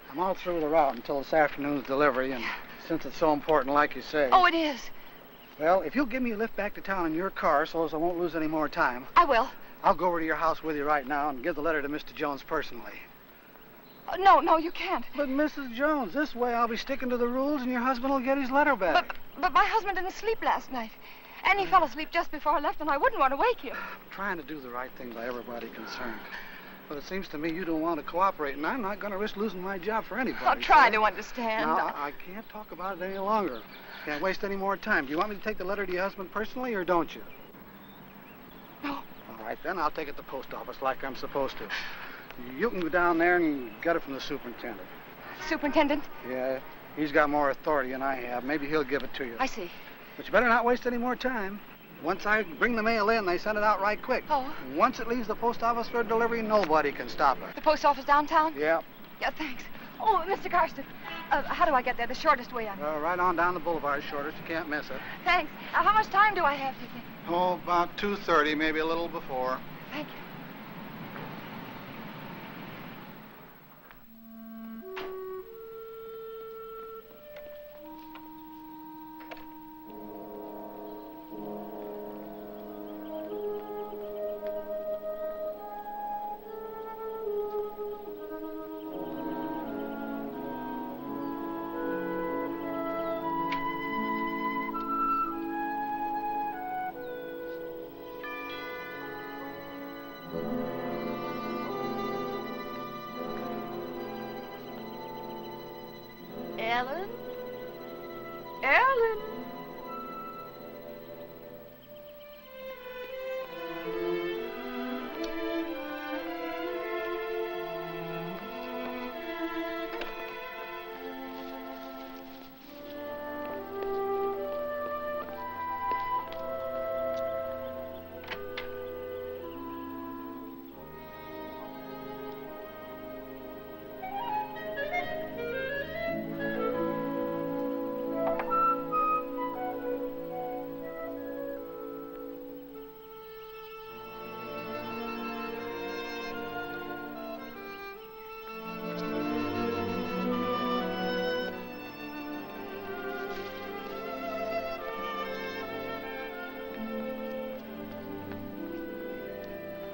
H: I'm all through the route until this afternoon's delivery, and since it's so important, like you say...
A: Oh, it is.
H: Well, if you'll give me a lift back to town in your car so as I won't lose any more time...
A: I will.
H: I'll go over to your house with you right now and give the letter to Mr. Jones personally.
A: No, you can't.
H: But, Mrs. Jones, this way I'll be sticking to the rules and your husband will get his letter back.
A: But my husband didn't sleep last night. And he fell asleep just before I left, and I wouldn't want to wake him.
H: I'm trying to do the right thing by everybody concerned. But it seems to me you don't want to cooperate, and I'm not going to risk losing my job for anybody.
A: I'll try to understand.
H: Now, I can't talk about it any longer. Can't waste any more time. Do you want me to take the letter to your husband personally, or don't you?
A: No.
H: All right, then I'll take it to the post office like I'm supposed to. You can go down there and get it from the superintendent.
A: Superintendent?
H: Yeah, he's got more authority than I have. Maybe he'll give it to you.
A: I see.
H: But you better not waste any more time. Once I bring the mail in, they send it out right quick.
A: Oh.
H: Once it leaves the post office for delivery, nobody can stop it.
A: The post office downtown?
H: Yeah.
A: Yeah, thanks. Oh, Mr. Karsten, how do I get there? The shortest way on.
H: Right on down the boulevard, shortest. You can't miss it.
A: Thanks. How much time do I have, do you think?
H: Oh, about 2:30, maybe a little before.
A: Thank you.
D: Ellen? Ellen?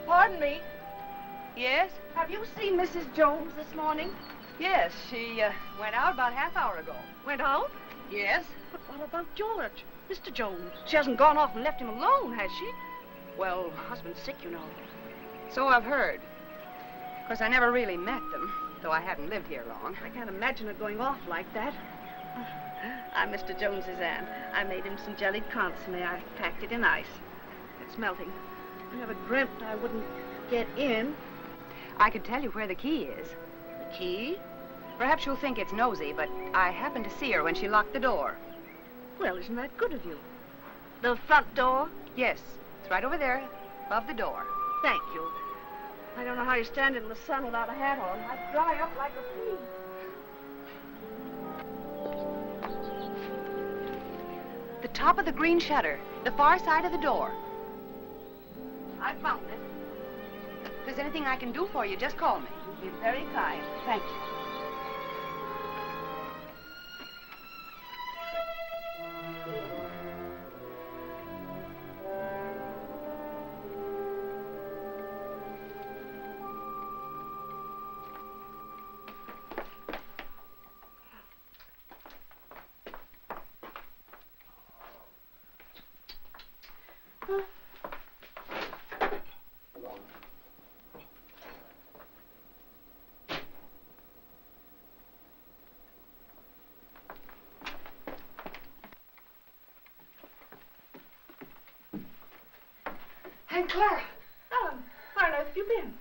K: Pardon me.
D: Yes?
K: Have you seen Mrs. Jones this morning?
D: Yes, she went out about half hour ago.
K: Went out?
D: Yes?
K: But what about George? Mr. Jones. She hasn't gone off and left him alone, has she? Well, husband's sick, you know.
D: So I've heard. Of course, I never really met them, though I haven't lived here long.
K: I can't imagine her going off like that. I'm Mr. Jones's aunt. I made him some jellied consomme. I packed it in ice. It's melting. I never dreamt I wouldn't get in.
D: I could tell you where the key is.
K: The key?
D: Perhaps you'll think it's nosy, but I happened to see her when she locked the door.
K: Well, isn't that good of you? The front door?
D: Yes, it's right over there, above the door.
K: Thank you. I don't know how you stand in the sun without a hat on. I'd dry up like a pea.
D: The top of the green shutter, the far side of the door.
K: I found it.
D: If there's anything I can do for you, just call me.
K: You're very kind.
D: Thank you.
K: Clara. Ellen, where on earth have you been?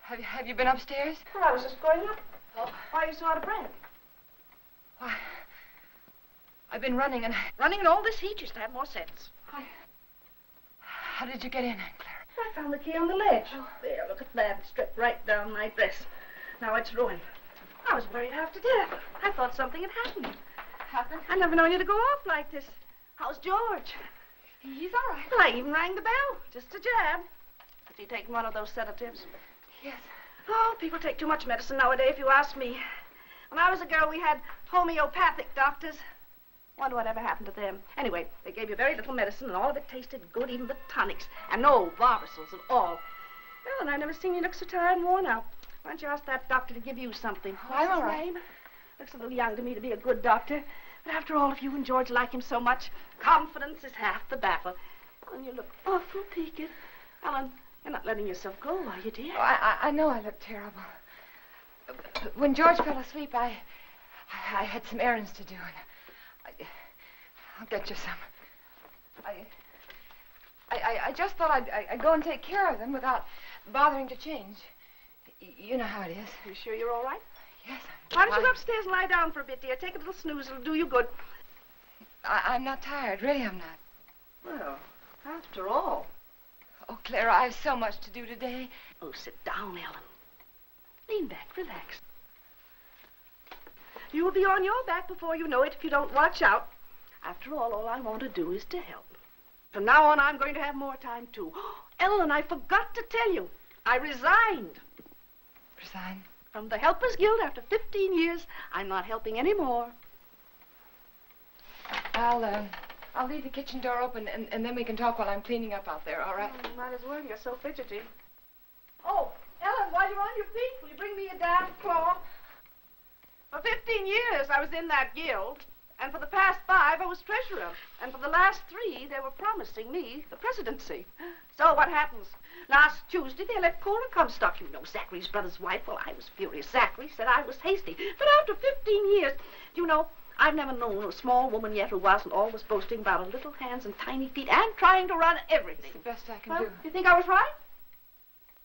A: Have you been upstairs?
K: Well, I was just going up. Oh. Why are you so out of breath?
A: Why, I've been running and...
K: Running in all this heat, you should have more sense.
A: How did you get in, Aunt Clara?
K: I found the key on the ledge. Oh. There, look at that. It stripped right down my dress. Now it's ruined. I was worried half to death. I thought something had happened.
A: Happened?
K: I never known you to go off like this. How's George?
A: He's all right.
K: Well, I even rang the bell. Just a jab. Has he taken one of those sedatives?
A: Yes.
K: Oh, people take too much medicine nowadays, if you ask me. When I was a girl, we had homeopathic doctors. Wonder what ever happened to them. Anyway, they gave you very little medicine, and all of it tasted good, even the tonics. And no Barbasals at all. Well, and I've never seen you look so tired and worn out. Why don't you ask that doctor to give you something?
A: I'm all
K: What's his
A: right.
K: name? Looks a little young to me to be a good doctor. But after all, if you and George like him so much, confidence is half the battle. And you look awful peaked. Ellen, you're not letting yourself go, are you, dear?
A: Oh, I know I look terrible. When George fell asleep, I had some errands to do, and I'll get you some. I just thought I'd go and take care of them without bothering to change. You know how it is.
K: You sure you're all right?
A: Yes.
K: Why don't you go upstairs and lie down for a bit, dear? Take a little snooze. It'll do you good.
A: I'm not tired. Really, I'm not.
K: Well, after all.
A: Oh, Clara, I have so much to do today.
K: Oh, sit down, Ellen. Lean back. Relax. You'll be on your back before you know it if you don't watch out. After all I want to do is to help. From now on, I'm going to have more time, too. Ellen, I forgot to tell you. I resigned.
A: Resigned?
K: From the Helpers Guild after 15 years. I'm not helping anymore.
A: I'll leave the kitchen door open, and then we can talk while I'm cleaning up out there, all right?
K: Oh, might as well. You're so fidgety. Oh, Ellen, while you're on your feet, will you bring me a damn cloth? For 15 years, I was in that guild. And for the past 5, I was treasurer. And for the last 3, they were promising me the presidency. So what happens? Last Tuesday, they let Cora Comstock, you know, Zachary's brother's wife. Well, I was furious. Zachary said I was hasty. But after 15 years, you know, I've never known a small woman yet who wasn't always boasting about her little hands and tiny feet and trying to run everything.
A: It's the best I can do.
K: You think I was right?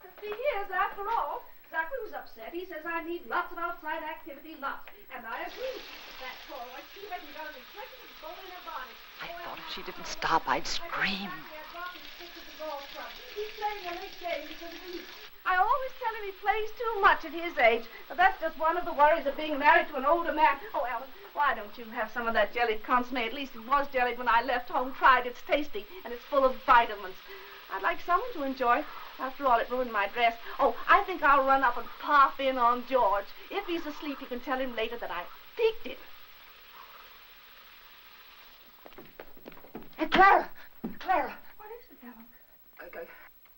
K: 15 years, after all. Zachary was upset. He says I need lots of outside activity, lots. And I agree. That Cora, she hasn't got any precious bone in her body.
A: I thought if she didn't stop, I'd scream.
K: He's playing a late game because of me. I always tell him he plays too much at his age. But that's just one of the worries of being married to an older man. Oh, Ellen, why don't you have some of that jellied consomme? At least it was jellied when I left home. Tried. It's tasty, and it's full of vitamins. I'd like someone to enjoy. After all, it ruined my dress. Oh, I think I'll run up and pop in on George. If he's asleep, you can tell him later that I peeked him.
A: Hey, Clara! Clara!
K: What is it, Ellen?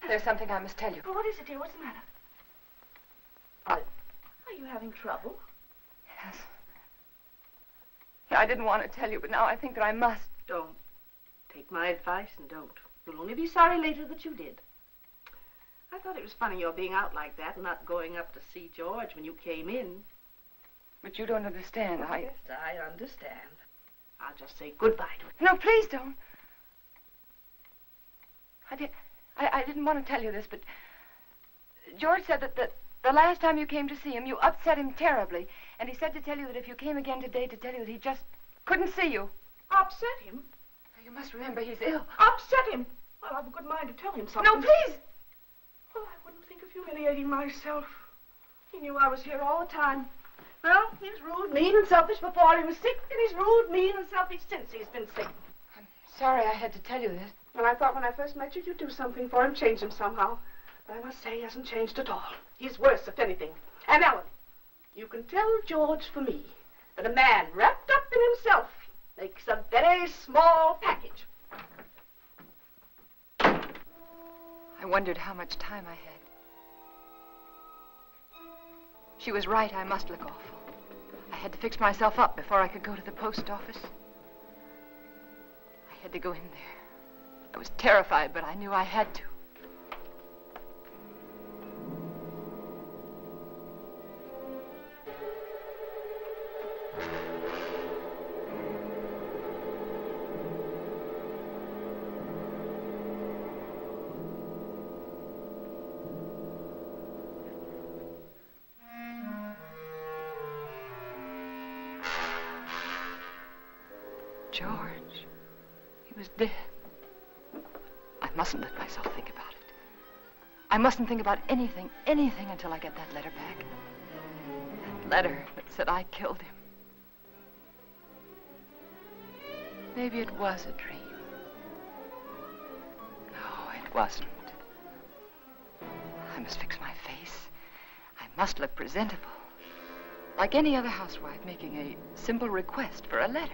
A: There's something I must tell you.
K: Oh, what is it, dear? What's the matter? Are you having trouble?
A: Yes. Yeah, I didn't want to tell you, but now I think that I must.
K: Don't. Take my advice and don't. You'll only be sorry later that you did. I thought it was funny your being out like that and not going up to see George when you came in.
A: But you don't understand.
K: Yes, I understand. I'll just say goodbye to him.
A: No, please don't. I didn't want to tell you this, but George said that the last time you came to see him, you upset him terribly. And he said to tell you that if you came again today, to tell you that he just couldn't see you.
K: Upset him?
A: You must remember he's ill.
K: Upset him? Well, I've a good mind to tell him something.
A: No, please!
K: Well, I wouldn't think of humiliating myself. He knew I was here all the time. Well, he was rude, mean, and selfish before he was sick, and he's rude, mean, and selfish since he's been sick.
A: I'm sorry I had to tell you this.
K: Well, I thought when I first met you, you'd do something for him, change him somehow. But I must say he hasn't changed at all. He's worse, if anything. And Ellen, you can tell George for me that a man wrapped up in himself makes a very small package.
A: I wondered how much time I had. She was right, I must look awful. I had to fix myself up before I could go to the post office. I had to go in there. I was terrified, but I knew I had to. George. He was dead. I mustn't let myself think about it. I mustn't think about anything until I get that letter back. That letter that said I killed him. Maybe it was a dream. No, it wasn't. I must fix my face. I must look presentable. Like any other housewife making a simple request for a letter.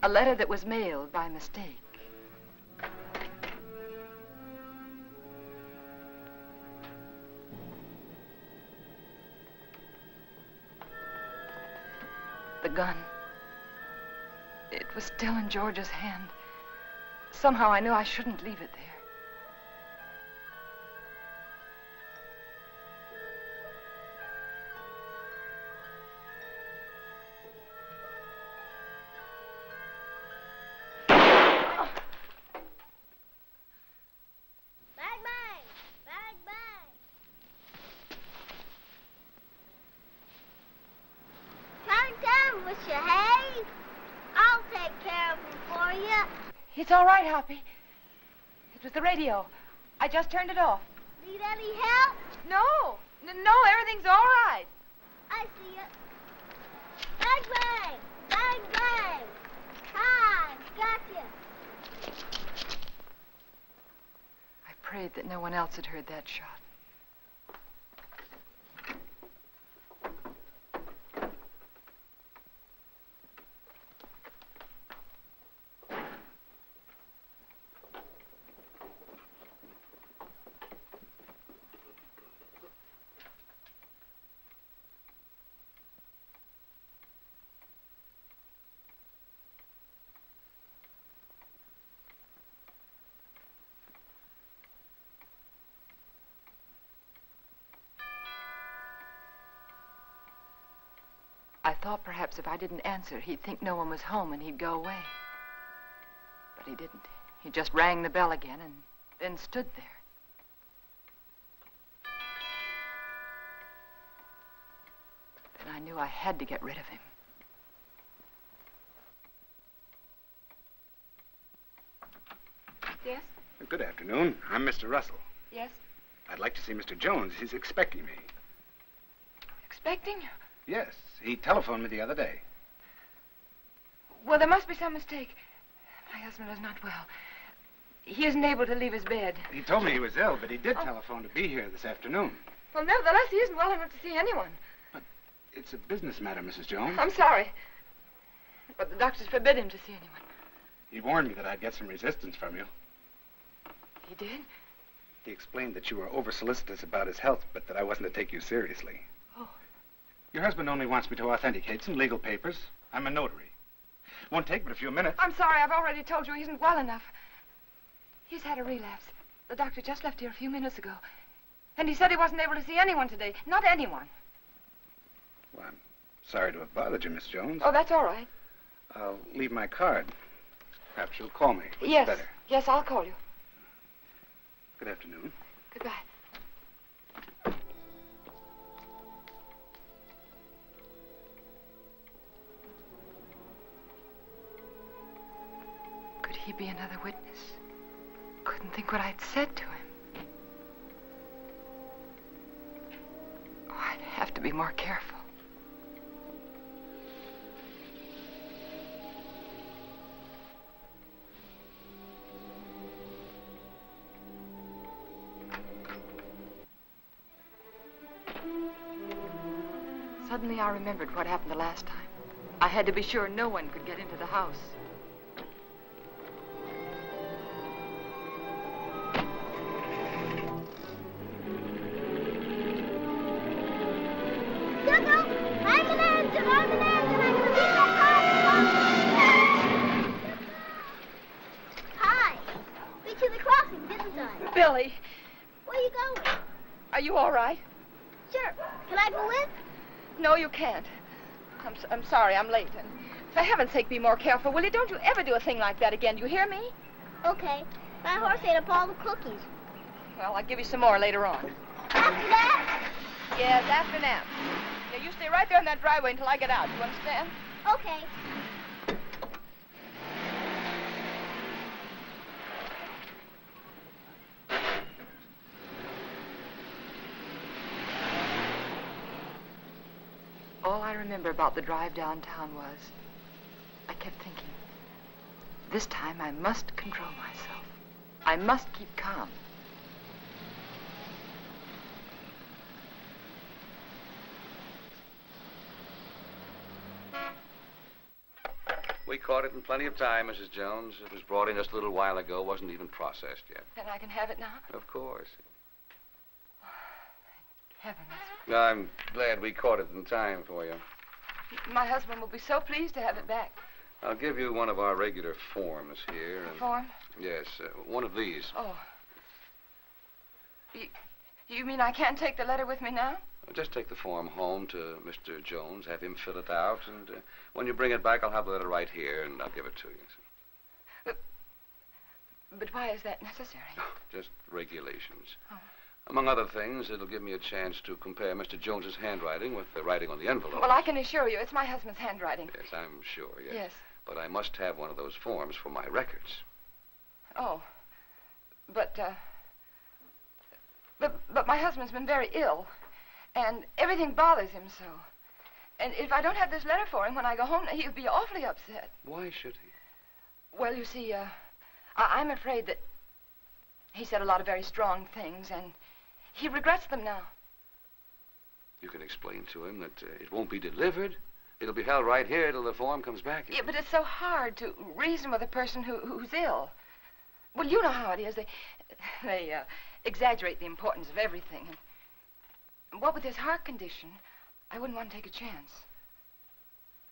A: A letter that was mailed by mistake. The gun. It was still in George's hand. Somehow I knew I shouldn't leave it there. It's all right, Hoppy. It was the radio. I just turned it off.
F: Need any help?
A: No, everything's all right.
F: I see it. Bang, bang! Bang, bang! Hi, gotcha.
A: I prayed that no one else had heard that shot. I thought perhaps if I didn't answer, he'd think no one was home and he'd go away. But he didn't. He just rang the bell again and then stood there. Then I knew I had to get rid of him.
L: Yes?
M: Good afternoon. I'm Mr. Russell.
L: Yes?
M: I'd like to see Mr. Jones. He's expecting me.
A: Expecting?
M: Yes. He telephoned me the other day.
A: Well, there must be some mistake. My husband is not well. He isn't able to leave his bed.
M: He told me he was ill, but he did telephone to be here this afternoon.
A: Well, nevertheless, he isn't well enough to see anyone.
M: But it's a business matter, Mrs. Jones.
A: I'm sorry. But the doctors forbid him to see anyone.
M: He warned me that I'd get some resistance from you.
A: He did?
M: He explained that you were over-solicitous about his health, but that I wasn't to take you seriously.
A: Oh.
M: Your husband only wants me to authenticate some legal papers. I'm a notary. Won't take but a few minutes.
A: I'm sorry. I've already told you he isn't well enough. He's had a relapse. The doctor just left here a few minutes ago. And he said he wasn't able to see anyone today. Not anyone.
M: Well, I'm sorry to have bothered you, Miss Jones.
A: Oh, that's all right.
M: I'll leave my card. Perhaps you'll call me.
A: Yes.
M: Better.
A: Yes, I'll call you.
M: Good afternoon.
A: Goodbye. Could he be another witness? Couldn't think what I'd said to him. Oh, I'd have to be more careful. Suddenly I remembered what happened the last time. I had to be sure no one could get into the house.
F: Hi. We to the crossing, didn't I?
A: Billy.
F: Where are you going?
A: Are you all right?
F: Sure. Can I go with?
A: No, you can't. I'm sorry, I'm late. And for heaven's sake, be more careful, will you? Don't you ever do a thing like that again. Do you hear me?
F: Okay. My horse ate up all the cookies.
A: Well, I'll give you some more later on.
F: After that?
A: Yes, after nap. Now, you stay right there in that driveway until I get out. You understand?
F: Okay.
A: I remember about the drive downtown was, I kept thinking, this time I must control myself. I must keep calm.
L: We caught it in plenty of time, Mrs. Jones. It was brought in just a little while ago. Wasn't even processed yet.
A: Then I can have it now?
L: Of course.
A: Heavens.
L: I'm glad we caught it in time for you.
A: My husband will be so pleased to have it back.
L: I'll give you one of our regular forms here.
A: A form?
L: Yes, one of these.
A: Oh. You mean I can't take the letter with me now?
L: Just take the form home to Mr. Jones, have him fill it out, and when you bring it back, I'll have the letter right here, and I'll give it to you.
A: But why is that necessary?
L: Just regulations.
A: Oh.
L: Among other things, it'll give me a chance to compare Mr. Jones's handwriting with the writing on the envelope.
A: Well, I can assure you it's my husband's handwriting.
L: Yes, I'm sure, yes.
A: Yes.
L: But I must have one of those forms for my records.
A: Oh. But my husband's been very ill. And everything bothers him so. And if I don't have this letter for him when I go home, he'll be awfully upset.
L: Why should he?
A: Well, you see, I'm afraid that he said a lot of very strong things, and he regrets them now.
L: You can explain to him that it won't be delivered. It'll be held right here till the form comes back.
A: Yeah, but it's so hard to reason with a person who's ill. Well, you know how it is. They exaggerate the importance of everything. And what with his heart condition, I wouldn't want to take a chance.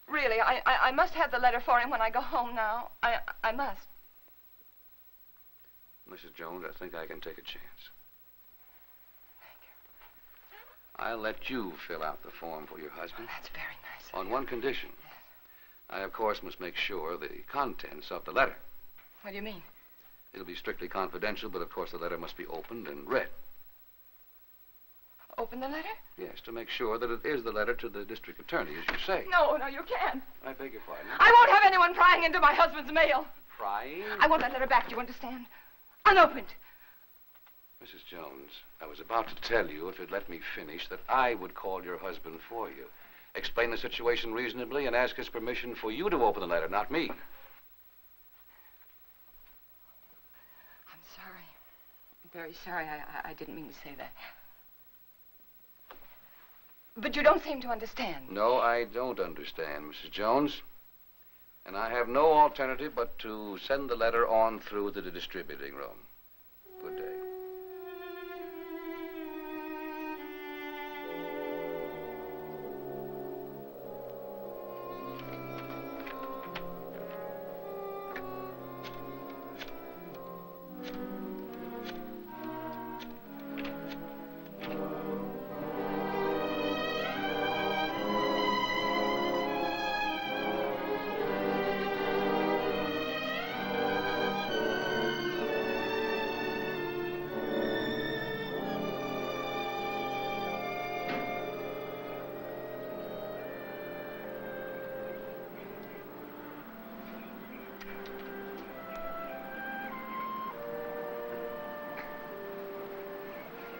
A: Really, I must have the letter for him when I go home now. I must.
L: Mrs. Jones, I think I can take a chance.
A: Thank you.
L: I'll let you fill out the form for your husband.
A: Oh, that's very nice.
L: On one condition.
A: Yes.
L: I, of course, must make sure the contents of the letter.
A: What do you mean?
L: It'll be strictly confidential, but of course the letter must be opened and read.
A: Open the letter?
L: Yes, to make sure that it is the letter to the district attorney, as you say.
A: No, you can't.
L: I beg your pardon.
A: I won't have anyone prying into my husband's mail.
L: Prying?
A: I want that letter back, do you understand? Unopened.
L: Mrs. Jones, I was about to tell you, if you'd let me finish, that I would call your husband for you. Explain the situation reasonably and ask his permission for you to open the letter, not me.
A: I'm sorry. I'm very sorry. I didn't mean to say that. But you don't seem to understand.
L: No, I don't understand, Mrs. Jones. And I have no alternative but to send the letter on through to the distributing room. Good day.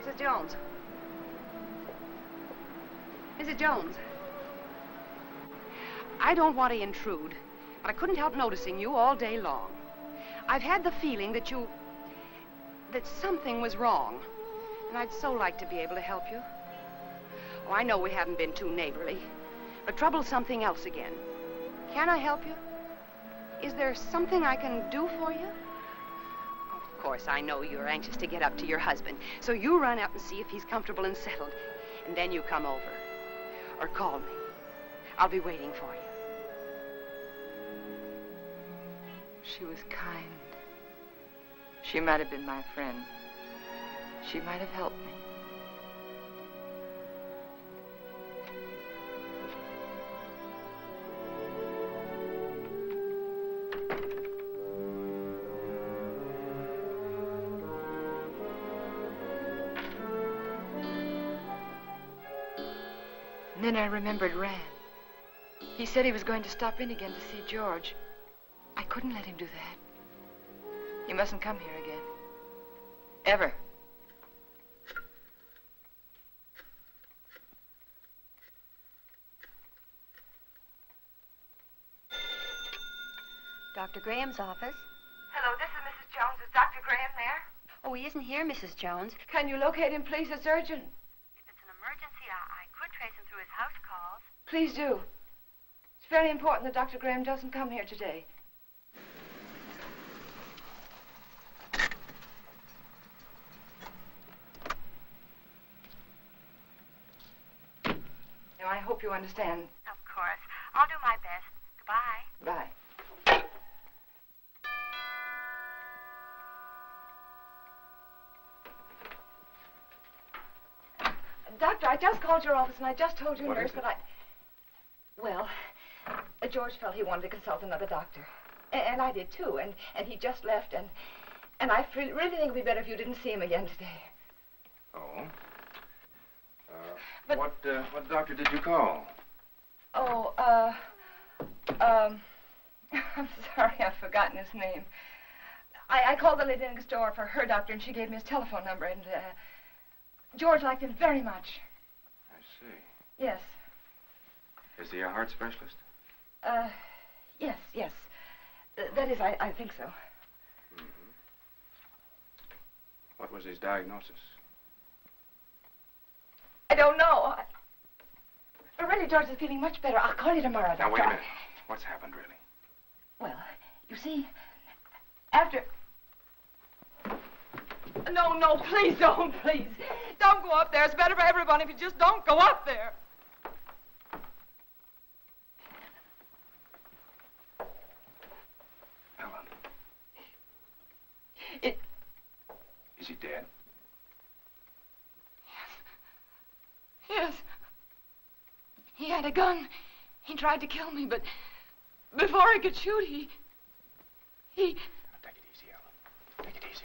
D: Mrs. Jones. Mrs. Jones. I don't want to intrude, but I couldn't help noticing you all day long. I've had the feeling that something was wrong, and I'd so like to be able to help you. Oh, I know we haven't been too neighborly, but trouble's something else again. Can I help you? Is there something I can do for you? Of course, I know you're anxious to get up to your husband, so you run up and see if he's comfortable and settled, and then you come over. Or call me. I'll be waiting for you.
A: She was kind. She might have been my friend. She might have helped me. And then I remembered Rand. He said he was going to stop in again to see George. I couldn't let him do that. He mustn't come here again. Ever.
N: Dr. Graham's office.
A: Hello, this is Mrs. Jones. Is Dr. Graham there?
N: Oh, he isn't here, Mrs. Jones.
A: Can you locate him, please? It's urgent.
N: If it's an emergency, I could trace him through his house calls.
A: Please do. It's very important that Dr. Graham doesn't come here today. Now, I hope you understand.
N: Of course. I'll do my best. Goodbye.
A: Bye. Doctor, I just called your office and I just told your nurse that I... Well, George felt he wanted to consult another doctor. And I did too. And he just left and I really think it would be better if you didn't see him again today.
C: Oh? What doctor did you call?
A: Oh, I'm sorry, I've forgotten his name. I called the lady next door for her doctor and she gave me his telephone number and, George liked him very much.
C: I see.
A: Yes.
C: Is he a heart specialist?
A: Yes. That is, I think so.
C: Mm-hmm. What was his diagnosis?
A: I don't know. But really, George is feeling much better. I'll call you tomorrow, Doctor.
C: Now, wait a minute. What's happened, really?
A: Well, you see, after... No, please don't, please. Don't go up there. It's better for everyone if you just don't go up there.
C: Ellen. Is he dead?
A: Yes. He had a gun. He tried to kill me, but before he could shoot, he...
C: Take it easy, Ellen. Take it easy.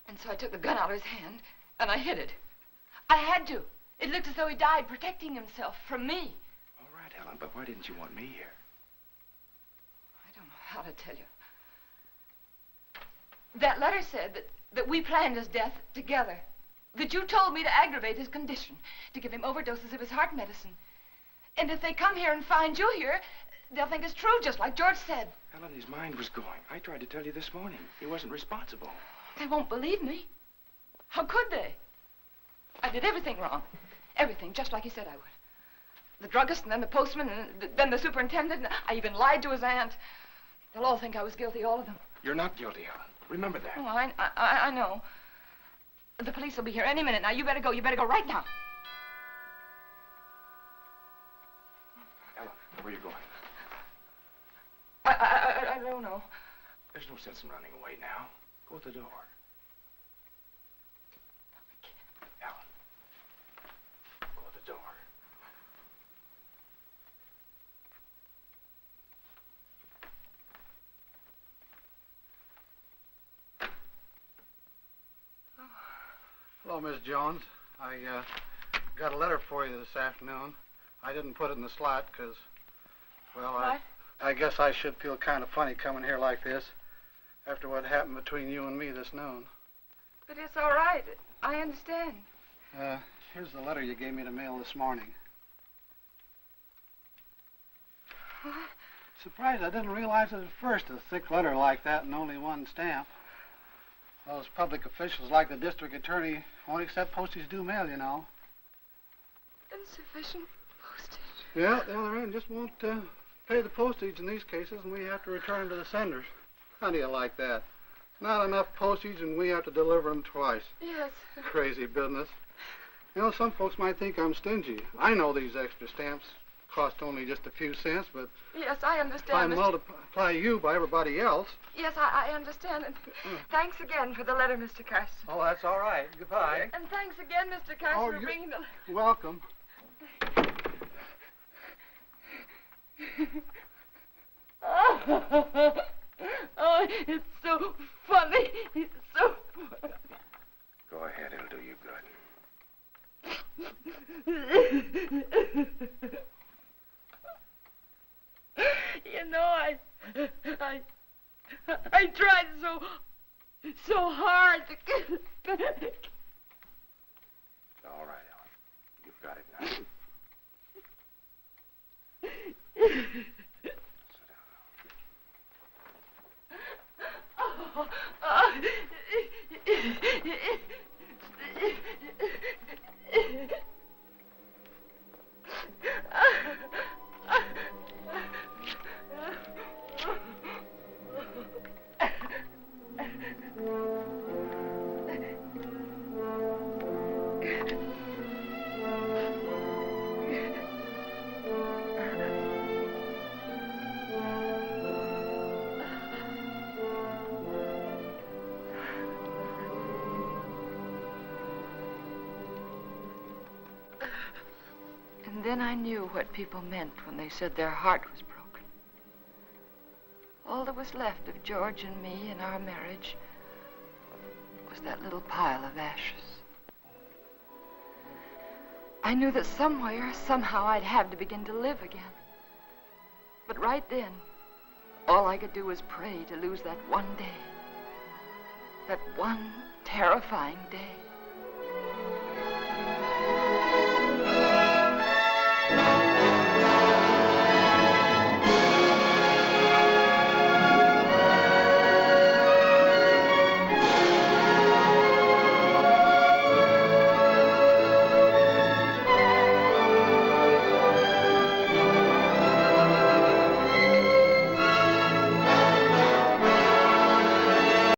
A: And so I took the gun out of his hand, and I hid it. I had to. It looked as though he died protecting himself from me.
C: All right, Ellen, but why didn't you want me here?
A: I don't know how to tell you. That letter said that we planned his death together. That you told me to aggravate his condition, to give him overdoses of his heart medicine. And if they come here and find you here, they'll think it's true, just like George said.
C: Ellen, his mind was going. I tried to tell you this morning. He wasn't responsible.
A: They won't believe me. How could they? I did everything wrong. Everything, just like he said I would. The druggist, and then the postman, and then the superintendent, and I even lied to his aunt. They'll all think I was guilty, all of them.
C: You're not guilty, Ellen. Remember that.
A: Oh, I know. The police will be here any minute now. You better go. You better go right now.
C: Ellen, where are you going?
A: I don't know.
C: There's no sense in running away now. Go to the door. Ellen. Go to the door.
H: Hello, Miss Jones. I got a letter for you this afternoon. I didn't put it in the slot because, well, I guess I should feel kind of funny coming here like this after what happened between you and me this noon.
A: But it's all right. I understand.
H: Here's the letter you gave me to mail this morning. Surprised I didn't realize it at first, a thick letter like that and only one stamp. Those public officials like the district attorney won't accept postage due mail, you know.
O: Insufficient postage.
H: Yeah, the other end just won't pay the postage in these cases, and we have to return them to the senders. How do you like that? Not enough postage, and we have to deliver them twice.
O: Yes.
H: Crazy business. You know, some folks might think I'm stingy. I know these extra stamps cost only just a few cents, but
O: yes, I understand.
H: If I multiply you by everybody else.
O: Yes, I understand. And thanks again for the letter, Mr. Carson.
H: Oh, that's all right. Goodbye.
O: And thanks again, Mr. Carson, for bringing the...
H: Welcome.
O: Oh, it's so funny. It's so funny.
B: Go ahead, it'll do you good.
O: You know, I tried so hard to get it back.
B: It's all right, Ellen. You've got it now.
A: And then I knew what people meant when they said their heart was broken. All that was left of George and me and our marriage was that little pile of ashes. I knew that somewhere, somehow, I'd have to begin to live again. But right then, all I could do was pray to lose that one day. That one terrifying day.